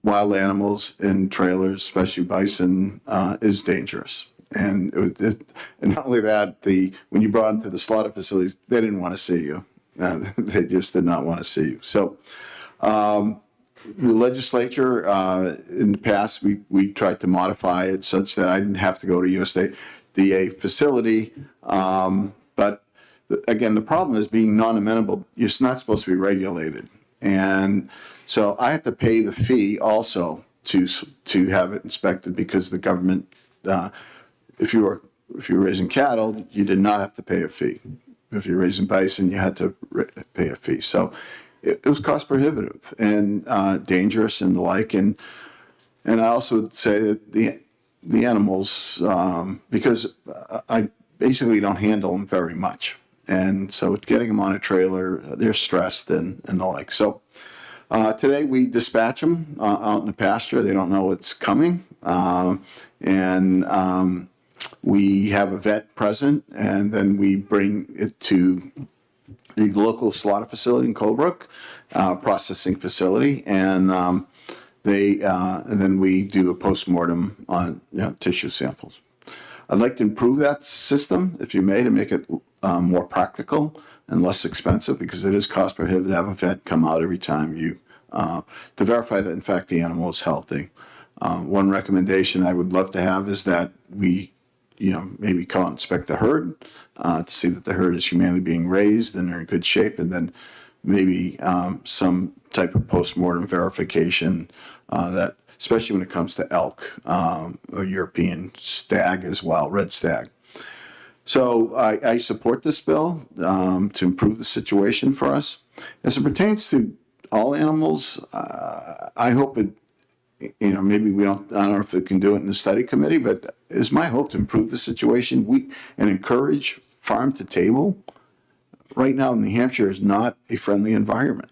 wild animals in trailers, especially bison, is dangerous. And not only that, when you brought them to the slaughter facilities, they didn't want to see you. They just did not want to see you. So the legislature, in the past, we tried to modify it such that I didn't have to go to USDA facility. But again, the problem is being non-amenable. You're not supposed to be regulated. And so I had to pay the fee also to have it inspected, because the government, if you were raising cattle, you did not have to pay a fee. If you're raising bison, you had to pay a fee. So it was cost prohibitive and dangerous and the like. And I also would say that the animals, because I basically don't handle them very much. And so getting them on a trailer, they're stressed and the like. So today we dispatch them out in the pasture. They don't know what's coming. We have a vet present, and then we bring it to the local slaughter facility in Colebrook, processing facility, and then we do a postmortem on tissue samples. I'd like to improve that system, if you may, to make it more practical and less expensive, because it is cost prohibitive to have a vet come out every time to verify that in fact the animal is healthy. One recommendation I would love to have is that we maybe come out and inspect the herd to see that the herd is humanely being raised and they're in good shape, and then maybe some type of postmortem verification that, especially when it comes to elk, or European stag as well, red stag. So I support this bill to improve the situation for us. As it pertains to all animals, I hope it, maybe I don't know if we can do it in the study committee, but it's my hope to improve the situation and encourage farm to table. Right now, New Hampshire is not a friendly environment,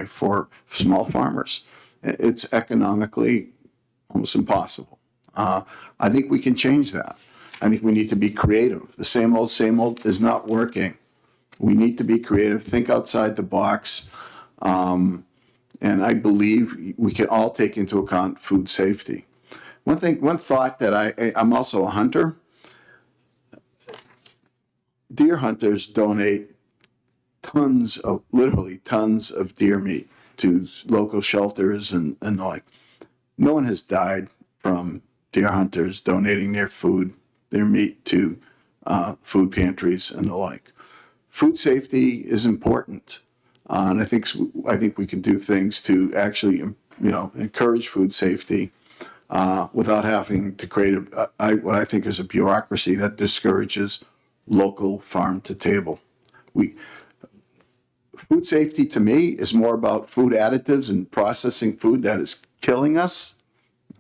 for small farmers. It's economically almost impossible. I think we can change that. I think we need to be creative. The same old is not working. We need to be creative, think outside the box. And I believe we can all take into account food safety. One thought that I'm also a hunter. Deer hunters donate literally tons of deer meat to local shelters and the like. No one has died from deer hunters donating their meat to food pantries and the like. Food safety is important. And I think we can do things to actually, encourage food safety without having to create what I think is a bureaucracy that discourages local farm to table. Food safety to me is more about food additives and processing food that is killing us.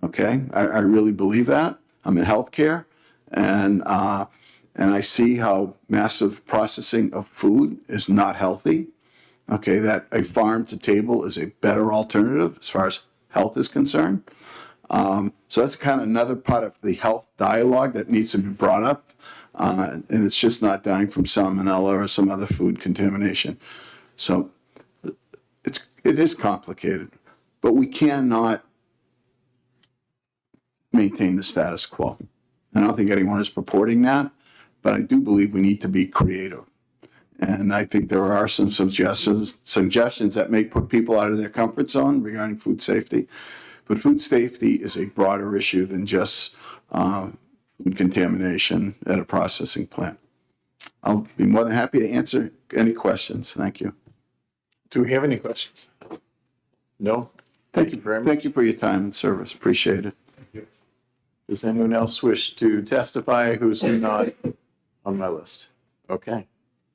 Okay, I really believe that. I'm in healthcare, and I see how massive processing of food is not healthy. Okay, that a farm to table is a better alternative as far as health is concerned. So that's kind of another part of the health dialogue that needs to be brought up. And it's just not dying from salmonella or some other food contamination. So it is complicated, but we cannot maintain the status quo. I don't think anyone is purporting that, but I do believe we need to be creative. And I think there are some suggestions that may put people out of their comfort zone regarding food safety. But food safety is a broader issue than just food contamination at a processing plant. I'll be more than happy to answer any questions. Thank you. Do we have any questions? No? Thank you very much. Thank you for your time and service. Appreciate it. Does anyone else wish to testify who's not on my list? Okay.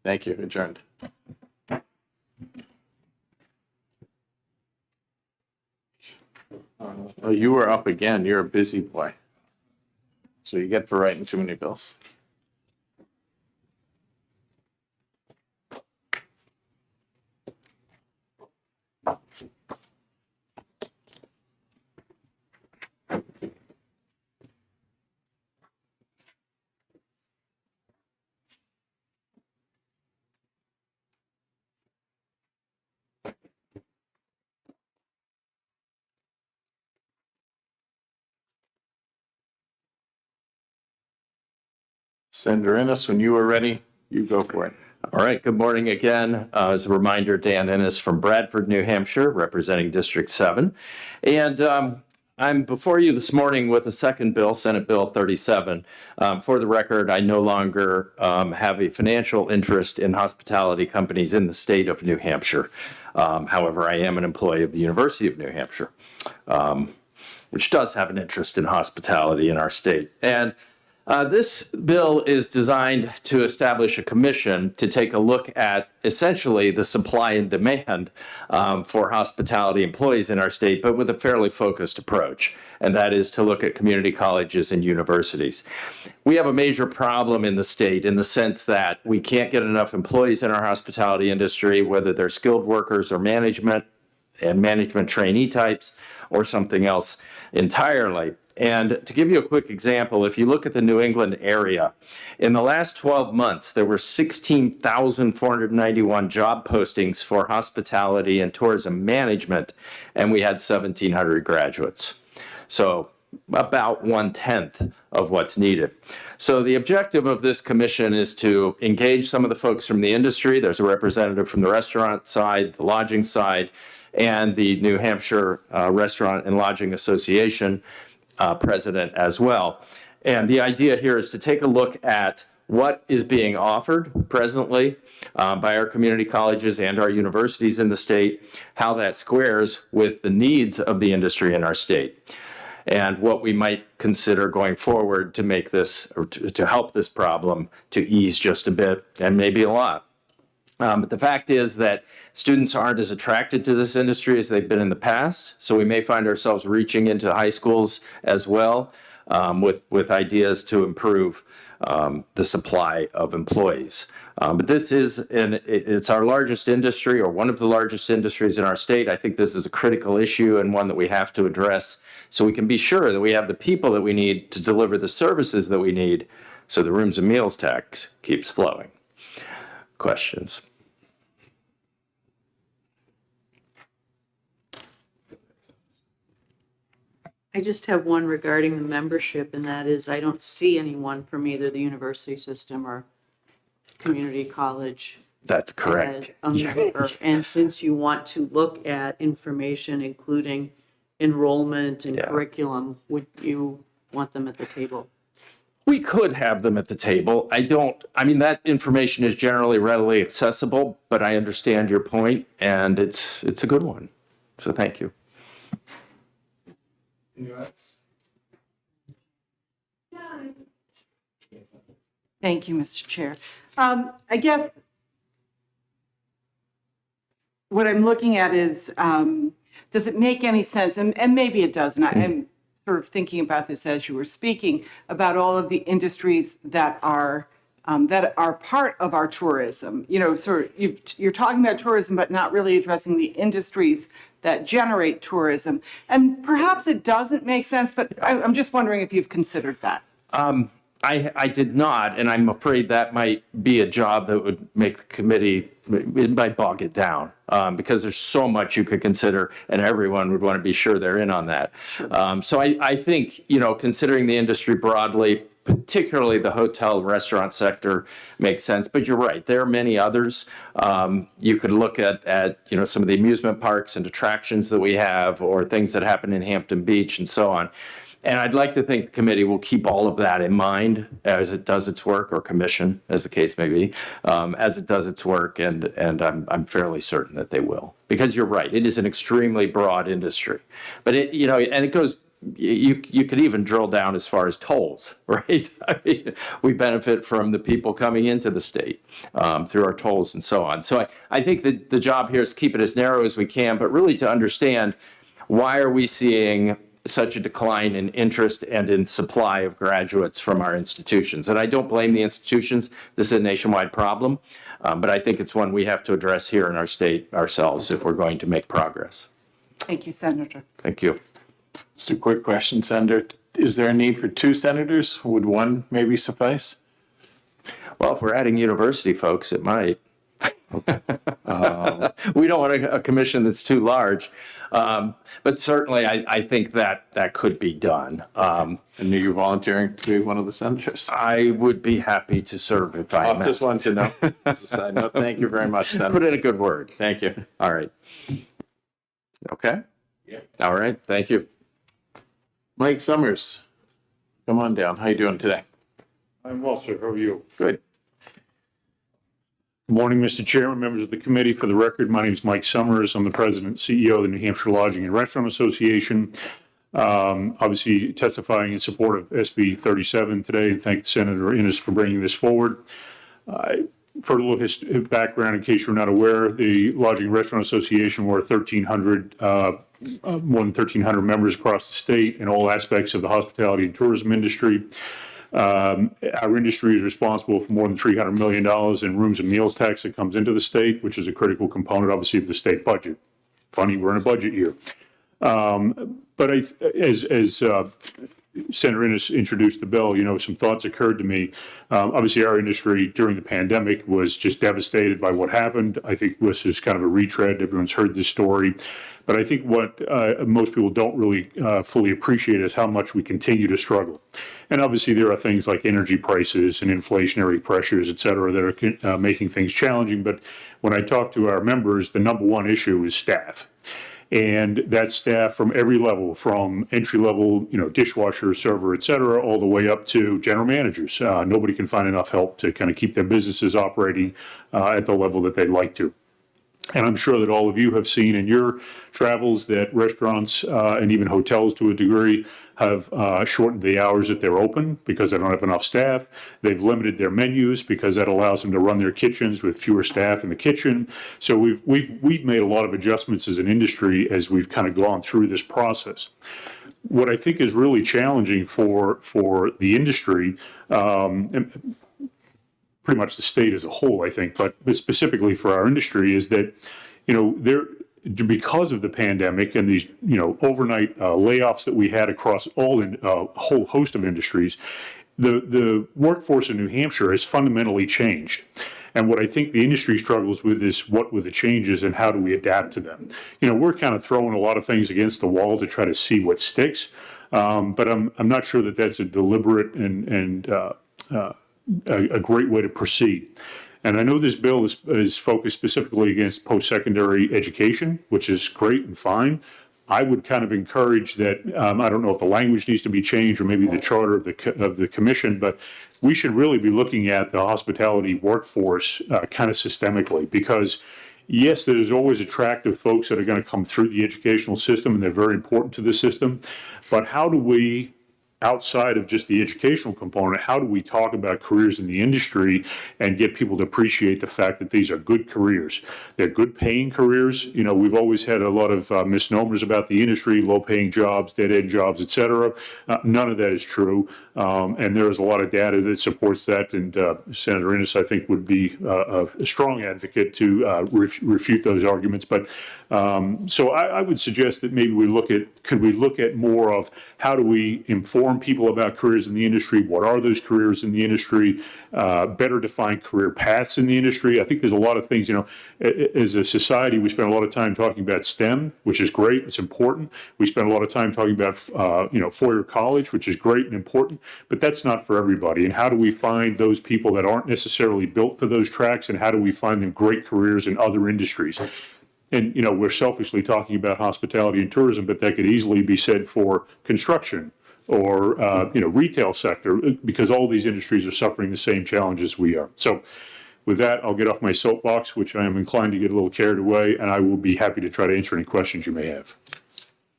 Thank you. Adjourned. Oh, you were up again. You're a busy boy. So you get for writing too many bills. Senator Ennis, when you are ready, you go for it. All right, good morning again. As a reminder, Dan Ennis from Bradford, New Hampshire, representing District 7. And I'm before you this morning with a second bill, Senate Bill 37. For the record, I no longer have a financial interest in hospitality companies in the state of New Hampshire. However, I am an employee of the University of New Hampshire, which does have an interest in hospitality in our state. And this bill is designed to establish a commission to take a look at essentially the supply and demand for hospitality employees in our state, but with a fairly focused approach, and that is to look at community colleges and universities. We have a major problem in the state in the sense that we can't get enough employees in our hospitality industry, whether they're skilled workers or management and management trainee types or something else entirely. And to give you a quick example, if you look at the New England area, in the last 12 months, there were 16,491 job postings for hospitality and tourism management, and we had 1,700 graduates. So about 1/10 of what's needed. So the objective of this commission is to engage some of the folks from the industry. There's a representative from the restaurant side, the lodging side, and the New Hampshire Restaurant and Lodging Association president as well. And the idea here is to take a look at what is being offered presently by our community colleges and our universities in the state, how that squares with the needs of the industry in our state, and what we might consider going forward to make this, or to help this problem to ease just a bit and maybe a lot. But the fact is that students aren't as attracted to this industry as they've been in the past. So we may find ourselves reaching into high schools as well with ideas to improve the supply of employees. But this is, it's our largest industry, or one of the largest industries in our state. I think this is a critical issue and one that we have to address so we can be sure that we have the people that we need to deliver the services that we need so the rooms and meals tax keeps flowing. Questions? I just have one regarding the membership, and that is I don't see anyone from either the university system or community college That's correct. as a member. And since you want to look at information, including enrollment and Yeah. curriculum, would you want them at the table? We could have them at the table. I mean, that information is generally readily accessible, but I understand your point, and it's a good one. So thank you. Thank you, Mr. Chair. I guess what I'm looking at is, does it make any sense? And maybe it doesn't. I'm sort of thinking about this as you were speaking about all of the industries that are part of our tourism. You know, sort of you're talking about tourism, but not really addressing the industries that generate tourism. And perhaps it doesn't make sense, but I'm just wondering if you've considered that. I did not, and I'm afraid that might be a job that would make the committee, it might bog it down, because there's so much you could consider, and everyone would want to be sure they're in on that. So I think, you know, considering the industry broadly, particularly the hotel and restaurant sector, makes sense. But you're right, there are many others. You could look at you know, some of the amusement parks and attractions that we have, or things that happen in Hampton Beach and so on. And I'd like to think the committee will keep all of that in mind as it does its work, or commission, as the case may be, as it does its work, and I'm fairly certain that they will. Because you're right, it is an extremely broad industry. But it, you know, and it goes, you could even drill down as far as tolls, right? I mean, we benefit from the people coming into the state through our tolls and so on. So I think that the job here is to keep it as narrow as we can, but really to understand, why are we seeing such a decline in interest and in supply of graduates from our institutions? And I don't blame the institutions. This is a nationwide problem, but I think it's one we have to address here in our state ourselves if we're going to make progress. Thank you, Senator. Thank you. Just a quick question, Senator. Is there a need for 2 senators? Would one maybe suffice? Well, if we're adding university folks, it might. We don't want a commission that's too large. But certainly, I think that could be done. And are you volunteering to be one of the senators? I would be happy to serve if I I just wanted to know. As a side note, thank you very much, Senator. Put in a good word. Thank you. All right. Okay? Yeah. All right, thank you. Mike Summers, come on down. How you doing today? I'm well, sir. How are you? Good. Good morning, Mr. Chairman, members of the committee. For the record, my name is Mike Summers. I'm the president and CEO of the New Hampshire Lodging and Restaurant Association. Obviously testifying in support of SB 37 today, and thank Senator Innes for bringing this forward. For a little background, in case you're not aware, the Lodging and Restaurant Association, we're 1,300, more than 1,300 members across the state in all aspects of the hospitality and tourism industry. Our industry is responsible for more than $300 million in rooms and meals tax that comes into the state, which is a critical component, obviously, of the state budget. Funny, we're in a budget year. But as Senator Innes introduced the bill, you know, some thoughts occurred to me. Obviously, our industry during the pandemic was just devastated by what happened. I think this is kind of a retread. Everyone's heard this story. But I think what most people don't really fully appreciate is how much we continue to struggle. And obviously, there are things like energy prices and inflationary pressures, et cetera, that are making things challenging. But when I talk to our members, the number one issue is staff. And that staff from every level, from entry level, you know, dishwasher, server, et cetera, all the way up to general managers. Nobody can find enough help to kind of keep their businesses operating at the level that they'd like to. And I'm sure that all of you have seen in your travels that restaurants and even hotels to a degree have shortened the hours that they're open because they don't have enough staff. They've limited their menus because that allows them to run their kitchens with fewer staff in the kitchen. So we've made a lot of adjustments as an industry as we've kind of gone through this process. What I think is really challenging for the industry, pretty much the state as a whole, I think, but specifically for our industry, is that, you know, because of the pandemic and these, you know, overnight layoffs that we had across a whole host of industries, the workforce in New Hampshire has fundamentally changed. And what I think the industry struggles with is what were the changes and how do we adapt to them? You know, we're kind of throwing a lot of things against the wall to try to see what sticks, but I'm not sure that that's a deliberate and a great way to proceed. And I know this bill is focused specifically against post-secondary education, which is great and fine, I would kind of encourage that, I don't know if the language needs to be changed or maybe the charter of the commission, but we should really be looking at the hospitality workforce kind of systemically, because yes, there's always attractive folks that are going to come through the educational system, and they're very important to the system. But how do we, outside of just the educational component, how do we talk about careers in the industry and get people to appreciate the fact that these are good careers? They're good paying careers. You know, we've always had a lot of misnomers about the industry, low paying jobs, dead end jobs, et cetera. None of that is true. And there is a lot of data that supports that. And Senator Innes, I think, would be a strong advocate to refute those arguments. But so I would suggest that maybe could we look at more of how do we inform people about careers in the industry? What are those careers in the industry? Better define career paths in the industry. I think there's a lot of things, you know, as a society, we spend a lot of time talking about STEM, which is great. It's important. We spend a lot of time talking about, four-year college, which is great and important, but that's not for everybody. And how do we find those people that aren't necessarily built for those tracks, and how do we find them great careers in other industries? And, you know, we're selfishly talking about hospitality and tourism, but that could easily be said for construction or, retail sector, because all these industries are suffering the same challenges we are. So with that, I'll get off my soapbox, which I am inclined to get a little carried away, and I will be happy to try to answer any questions you may have.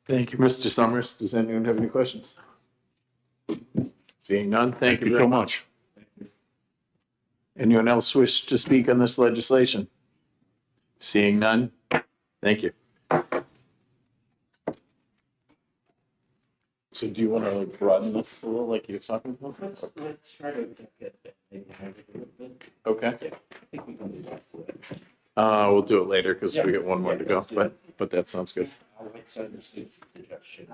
Thank you, Mr. Summers. Does anyone have any questions? Seeing none, thank you very so much. Anyone else wish to speak on this legislation? Seeing none, thank you. So do you want to broaden this a little like you were talking about? Let's try to get maybe a little bit. Okay. I think we can do that. We'll do it later because we got one more to go, but that sounds good. I'll wait suggestion.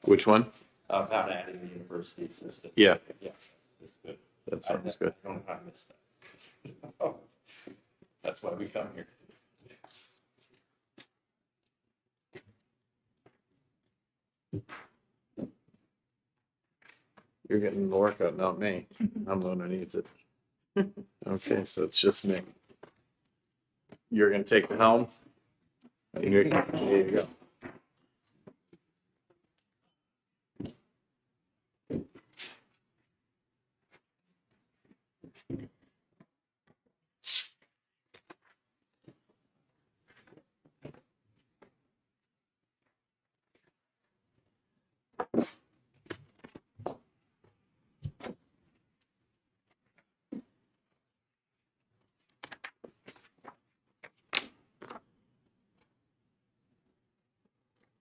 Which one? About adding the university system. Yeah. Yeah. That's good. That sounds good. I don't know how to miss that. That's why we come here. You're getting the workout, not me. I'm the one who needs it. Okay, so it's just me. You're gonna take the helm? There you go.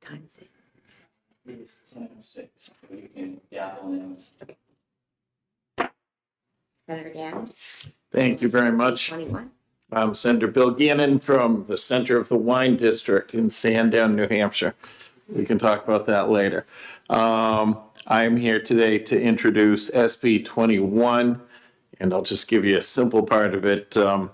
Time's it. It's 10:06. We can gavel in. Senator Gannon, Thank you very much. 21. I'm Senator Bill Gannon from the center of the Wine District in Sandown, New Hampshire. We can talk about that later. I'm here today to introduce SB 21, and I'll just give you a simple part of it. The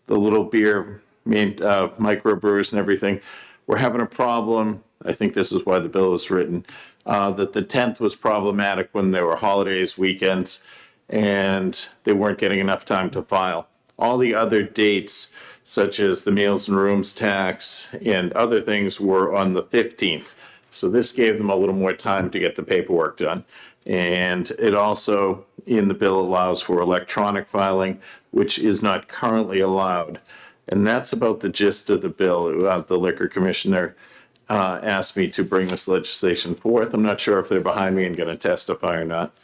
little beer microbrewers and everything, we're having a problem. I think this is why the bill was written, that the 10th was problematic when there were holidays, weekends, and they weren't getting enough time to file. All the other dates, such as the meals and rooms tax and other things, were on the 15th. So this gave them a little more time to get the paperwork done. And it also, in the bill, allows for electronic filing, which is not currently allowed. And that's about the gist of the bill. The Liquor Commissioner asked me to bring this legislation forth. I'm not sure if they're behind me and going to testify or not.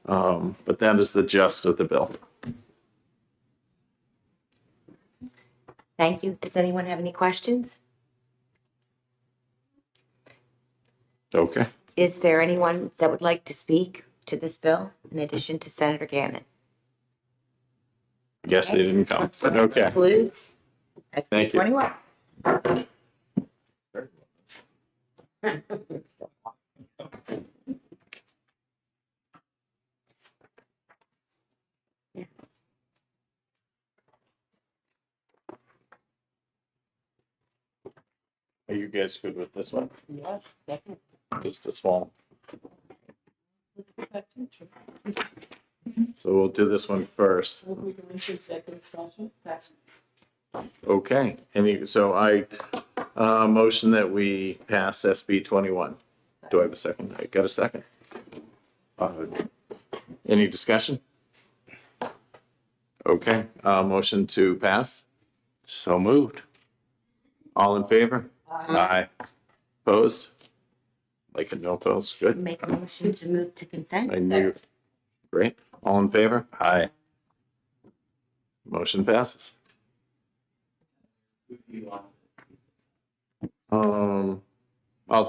But that is the gist of the bill. Thank you. Does anyone have any questions? Okay. Is there anyone that would like to speak to this bill in addition to Senator Gannon? I guess they didn't come, but okay. Includes SB Thank you. 21. Are you guys good with this one? Yes, definitely. Just a small. So we'll do this one first. Will we go into executive session? That's Okay. So Motion that we pass SB 21. Do I have a second? I got a second. Any discussion? Okay, motion to pass. So moved. All in favor? Aye. Opposed? Like a no opposed, good. Make a motion to move to consent. I knew, great. All in favor? Aye. Motion passes. I'll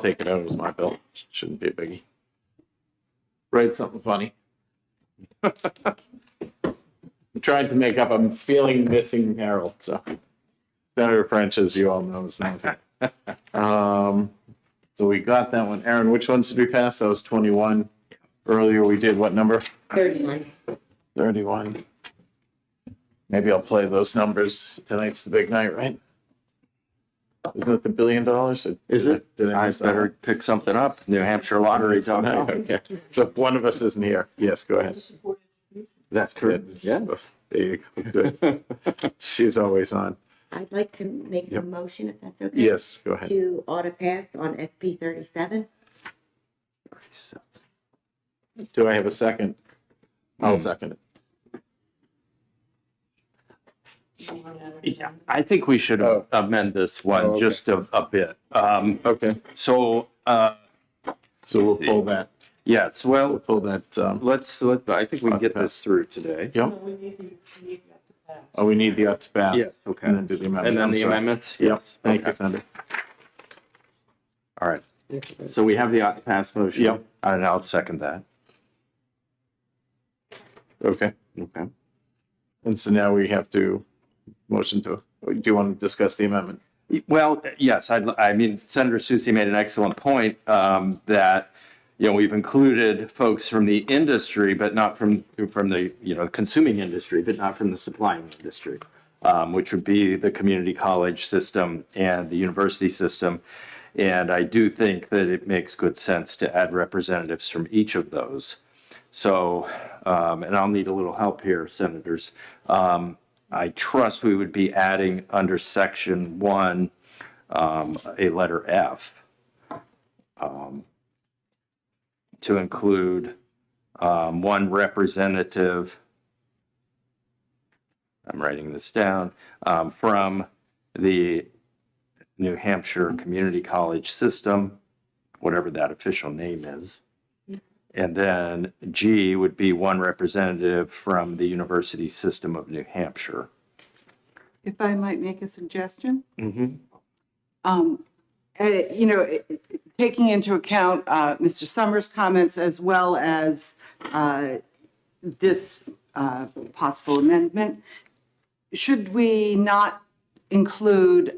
take it out, it was my bill, shouldn't be a biggie. Write something funny. I'm trying to make up, I'm feeling missing Harold, so. Senator French, as you all know, is not here. So we got that one. Aaron, which ones did we pass? That was 21. Earlier we did what number? 31. 31. Maybe I'll play those numbers. Tonight's the big night, right? Isn't it the $1 billion? Or Is it? Did I I miss that better one? pick something up. New Hampshire lottery. Okay. So if one of us isn't here, yes, go ahead. That's correct. Yeah. There you go. Good. She's always on. I'd like to make a Yep. motion, if that's okay. Yes, go ahead. To auto pass on SB 37. Do I have a second? I'll second it. Yeah, I think we should Oh. amend this one okay. just a bit. Okay, So, so we'll pull that, yes, we'll well, pull that, I think we can get this through today. yep. Oh, we need the up to pass. Yeah, okay. And then do the amendment. And then I'm the sorry. amendments? Yep, Yes. thank Okay. you, Senator. All right. So we have the ought to pass motion. Yep. And I'll second that. Okay, Okay. and so now we have to motion to, do you want to discuss the amendment? Well, yes, I mean, Senator Susie made an excellent point that, you know, we've included folks from the industry, but not from the, you know, consuming industry, but not from the supplying industry, which would be the community college system and the university system. And I do think that it makes good sense to add representatives from each of those. So, and I'll need a little help here, senators. I trust we would be adding under section 1, a letter F, to include one representative, I'm writing this down, from the New Hampshire Community College System, whatever that official name is. And then G would be one representative from the University System of New Hampshire. If I might make a suggestion? Mm-hmm. You know, taking into account Mr. Summers' comments as well as this possible amendment, should we not include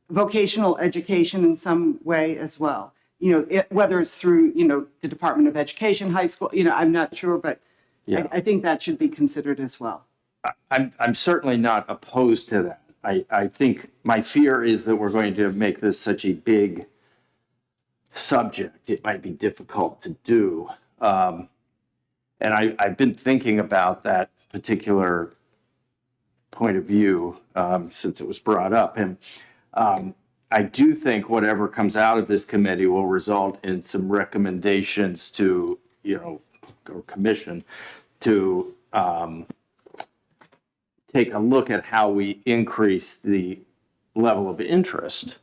vocational education in some way as well? You know, whether it's through, you know, the Department of Education, high school, you know, I'm not sure, but Yeah. I think that should be considered as well. I'm certainly not opposed to that. I think my fear is that we're going to make this such a big subject. It might be difficult to do. And I've been thinking about that particular point of view since it was brought up. And I do think whatever comes out of this committee will result in some recommendations to, you know, or commission to take a look at how we increase the level of interest.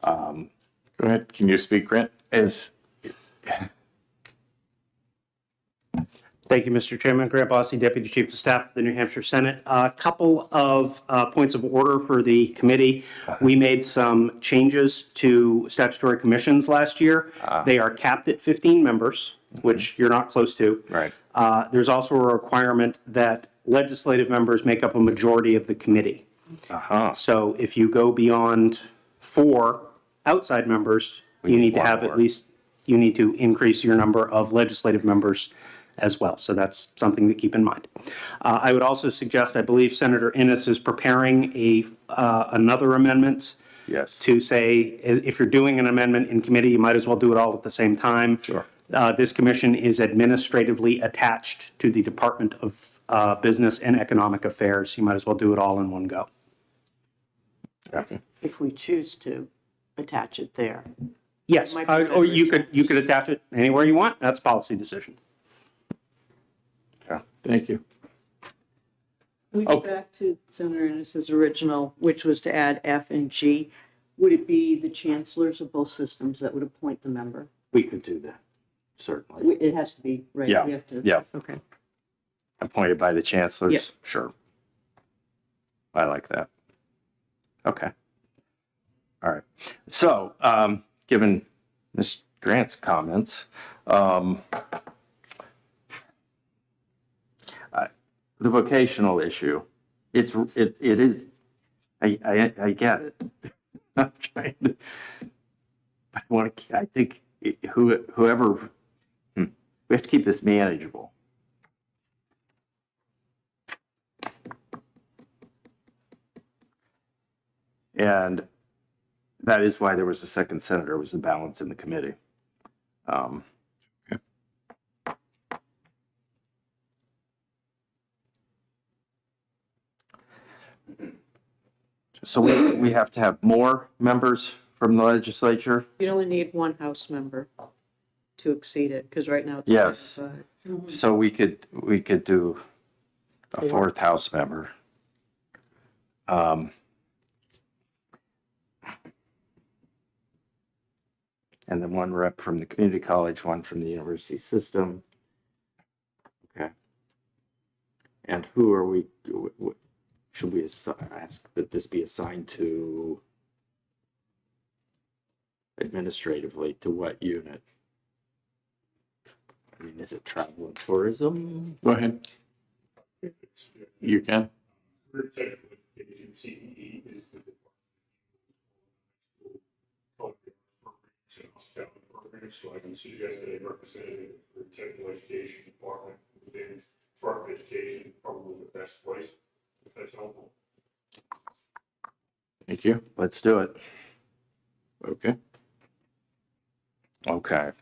Go ahead, can you speak, Grant? Thank you, Mr. Chairman. Grant Bossi, Deputy Chief of Staff of the New Hampshire Senate. A couple of points of order for the committee. We made some changes to statutory commissions last year. They are capped at 15 members, which you're not close to. Right. There's also a requirement that legislative members make up a majority of the committee. So if you go beyond 4 outside members, you need to have at least, you need to increase your number of legislative members as well. So that's something to keep in mind. I would also suggest, I believe Senator Innes is preparing another amendment. Yes. To say, if you're doing an amendment in committee, you might as well do it all at the same time. Sure. This commission is administratively attached to the Department of Business and Economic Affairs. You might as well do it all in one go. if we choose to attach it there. Yes, Might be better or you could attach it anywhere you want. That's a policy decision. Thank you. We go back to Senator Ennis's original, which was to add F and G. Would it be the chancellors of both systems that would appoint the member? We could do that, certainly. It has to be, right? Yeah, We have to. yeah. Okay. Appointed by the chancellors? Yeah. Sure. I like that. Okay. All right. So, given Ms. Grant's comments, the vocational issue, it is, I get it. I'm trying to, I think whoever, we have to keep this manageable. And that is why there was a second senator, was the balance in the committee. So we have to have more members from the legislature? You only need one House member to exceed it, because right now it's. Yes. 5. So we could do a fourth House member. And then one rep from the community college, one from the university system. Okay. And who are we, should we ask that this be assigned to administratively, to what unit? I mean, is it travel and tourism? Go ahead. You can. CEE is the department. So I can suggest that a representative for technical education department within Department of Education, probably the best place, if that's helpful. Thank you. Let's do it. Okay. Okay.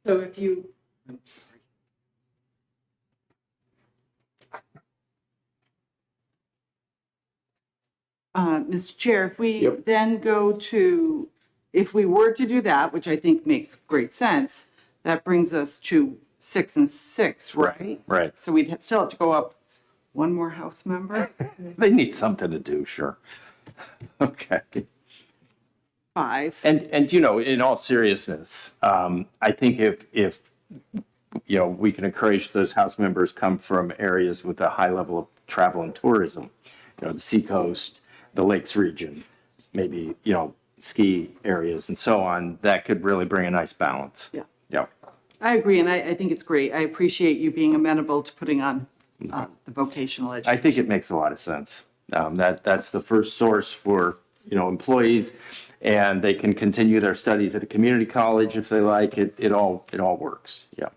So if you, I'm sorry. Mr. Chair, if we then go to, if we were to do that, which I think makes great sense, that brings us to 6 and 6, right? Right. So we'd still have to go up one more House member, They need something to do, sure. Okay. 5. And you know, in all seriousness, I think if you know, we can encourage those House members come from areas with a high level of travel and tourism, you know, the Seacoast, the Lakes region, maybe, you know, ski areas and so on, that could really bring a nice balance. Yeah. Yeah. I agree, and I think it's great. I appreciate you being amenable to putting on the vocational education. I think it makes a lot of sense. That's the first source for, you know, employees, and they can continue their studies at a community college if they like. It all works. Yeah.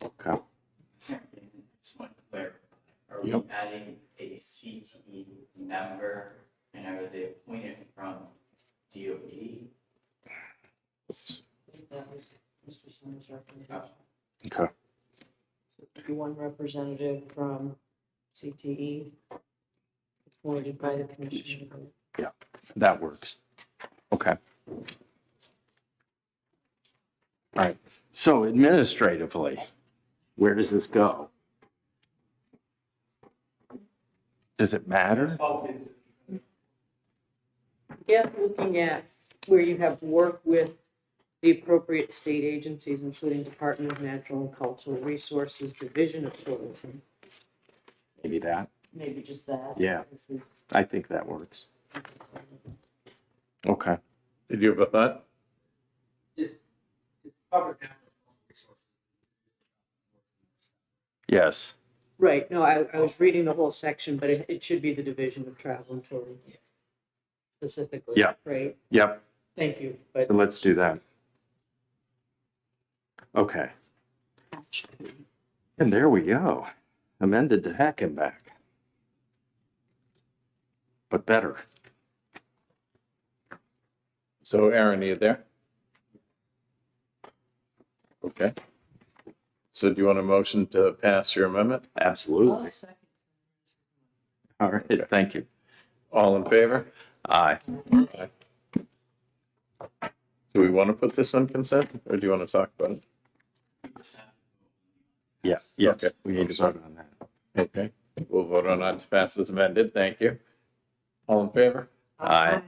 Okay. Just want to clarify, are we adding a CTE member and are they appointed from DOD? That was Mr. Summers' recommendation. Okay. One representative from CTE appointed by the commission. Yeah, that works. Okay. All right. So administratively, where does this go? Does it matter? Yes, looking at where you have work with the appropriate state agencies, including Department of Natural and Cultural Resources, Division of Tourism, Maybe that. maybe just that. Yeah. I think that works. Okay. Did you have a thought? Yes. Right, no, I was reading the whole section, but it should be the Division of Travel and Tourism specifically. Yeah. Right, Yep. thank you, but So let's do that. Okay. And there we go. Amended to heck and back. But better. So Aaron, are you there? Okay. So do you want a motion to pass your amendment? Absolutely. All right, thank you. All in favor? Aye. Aye. Do we want to put this on consent or do you want to talk about it? Yes, yes, Okay. we need to vote on that. Okay, we'll vote on that to pass as amended. Thank you. All in favor? Aye.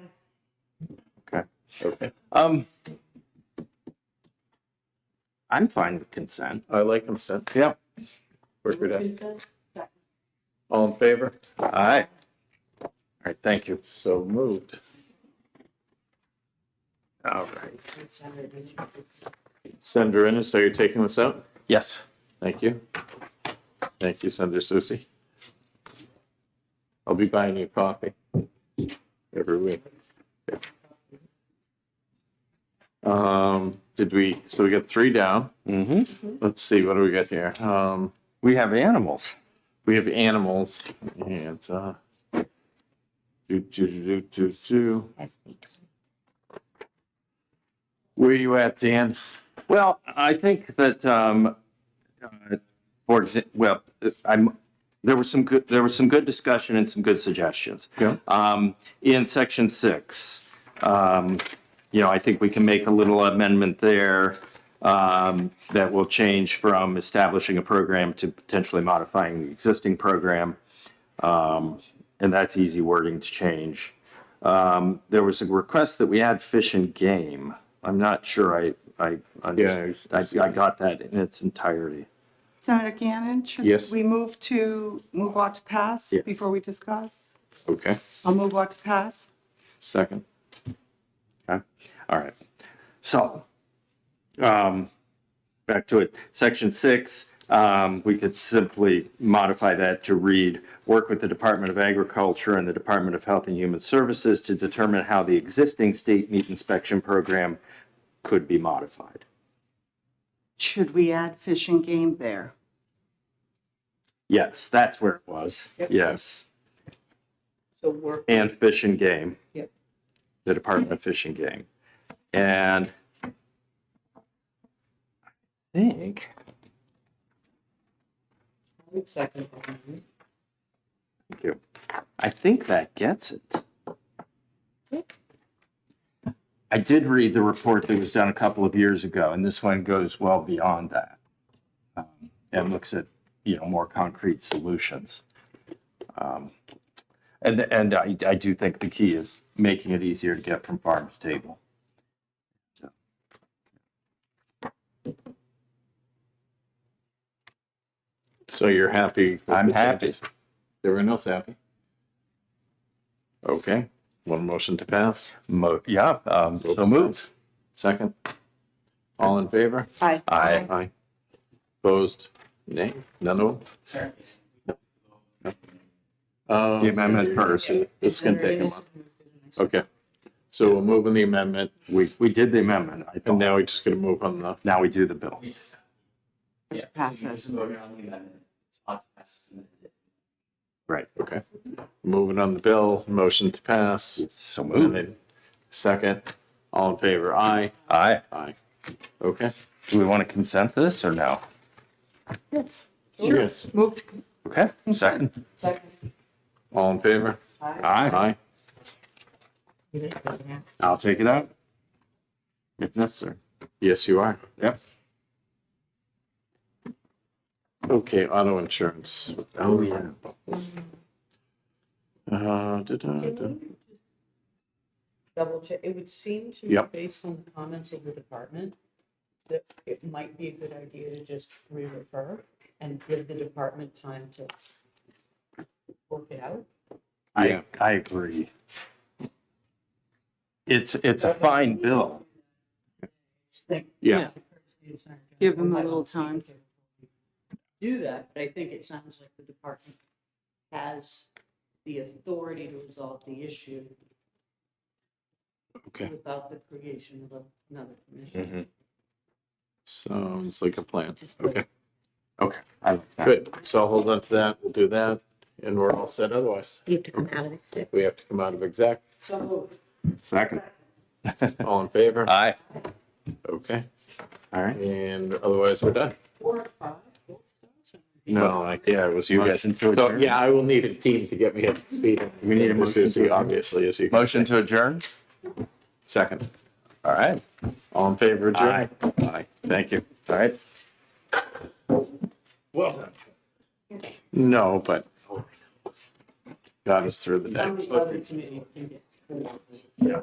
Okay. I'm fine with consent. I like consent. Yeah. Work it out. All in favor? Aye. All right, thank you. So moved. All right. Senator Ennis, are you taking this out? Yes. Thank you. Thank you, Senator Susie. I'll be buying you coffee every week. So we got 3 down. Mm-hmm. Let's see, what do we got here? We have animals. We have animals and, Where are you at, Dan? Well, I think that, for example, well, there was some good discussion and some good suggestions. Yeah. In section 6, I think we can make a little amendment there that will change from establishing a program to potentially modifying the existing program. And that's easy wording to change. There was a request that we add fish and game. I'm not sure I got that in its entirety. Senator Gannon, should Yes. we move on to pass Yeah. before we discuss? Okay, I'll move on to pass. second. Okay, all right. So, back to it. Section 6, we could simply modify that to read, work with the Department of Agriculture and the Department of Health and Human Services to determine how the existing state meat inspection program could be modified. Should we add fish and game there? Yes, that's where it was. Yes. So work. And Fish and Game. Yep. The Department of Fish and Game. And I think, I would second that. thank you. I think that gets it. I did read the report that was done a couple of years ago, and this one goes well beyond that. And looks at, more concrete solutions. And I do think the key is making it easier to get from farm to table. So. So you're happy? with I'm the happy. changes? Everyone else happy? Okay, one motion to pass. So moved. Second. All in favor? Aye. Aye. Aye. Opposed? Nay? None of them? Sorry. The amendment first. This can take a month. Okay, so we'll move on the amendment, We did the amendment. I and thought. now we're just gonna move on the, Now we do the bill. We just. Pass We it. just voted on the amendment. It's not to pass as amended. Right. okay. Moving on the bill, motion to pass. So moved. Amended. Second, all in favor? Aye. Aye. Aye. Okay. Do we want to consent this or no? Yes. Yes. Moved. Okay, second. All in favor? Aye. Aye. I'll take it out. If necessary. Yes, you are. Yep. Okay, auto insurance. Oh, yeah. Double check, it would seem to me, Yep. based on the comments of the department, that it might be a good idea to just re-refer and give the department time to work it out. Yeah. I agree. It's a fine bill. Yeah. Give them a little time. Do that, but I think it sounds like the department has the authority to resolve the issue Okay, without the creation of another commission. sounds like a plan. Okay, Okay. I like that. good. So I'll hold on to that. We'll do that, and we're all set otherwise. You have to come out of it. We have to come out of exec. So Second. All in favor? Aye. Okay. All right. And otherwise, we're done. No, yeah, it was you guys. Motion to So, adjourn? yeah, I will need a team to get me up to speed. We need a motion to Obviously, as you can Motion to adjourn? second. All right. All in favor, of adjourn? Aye. Thank you. All right. Well. No, but got us through the day. Other committee can get. Yeah.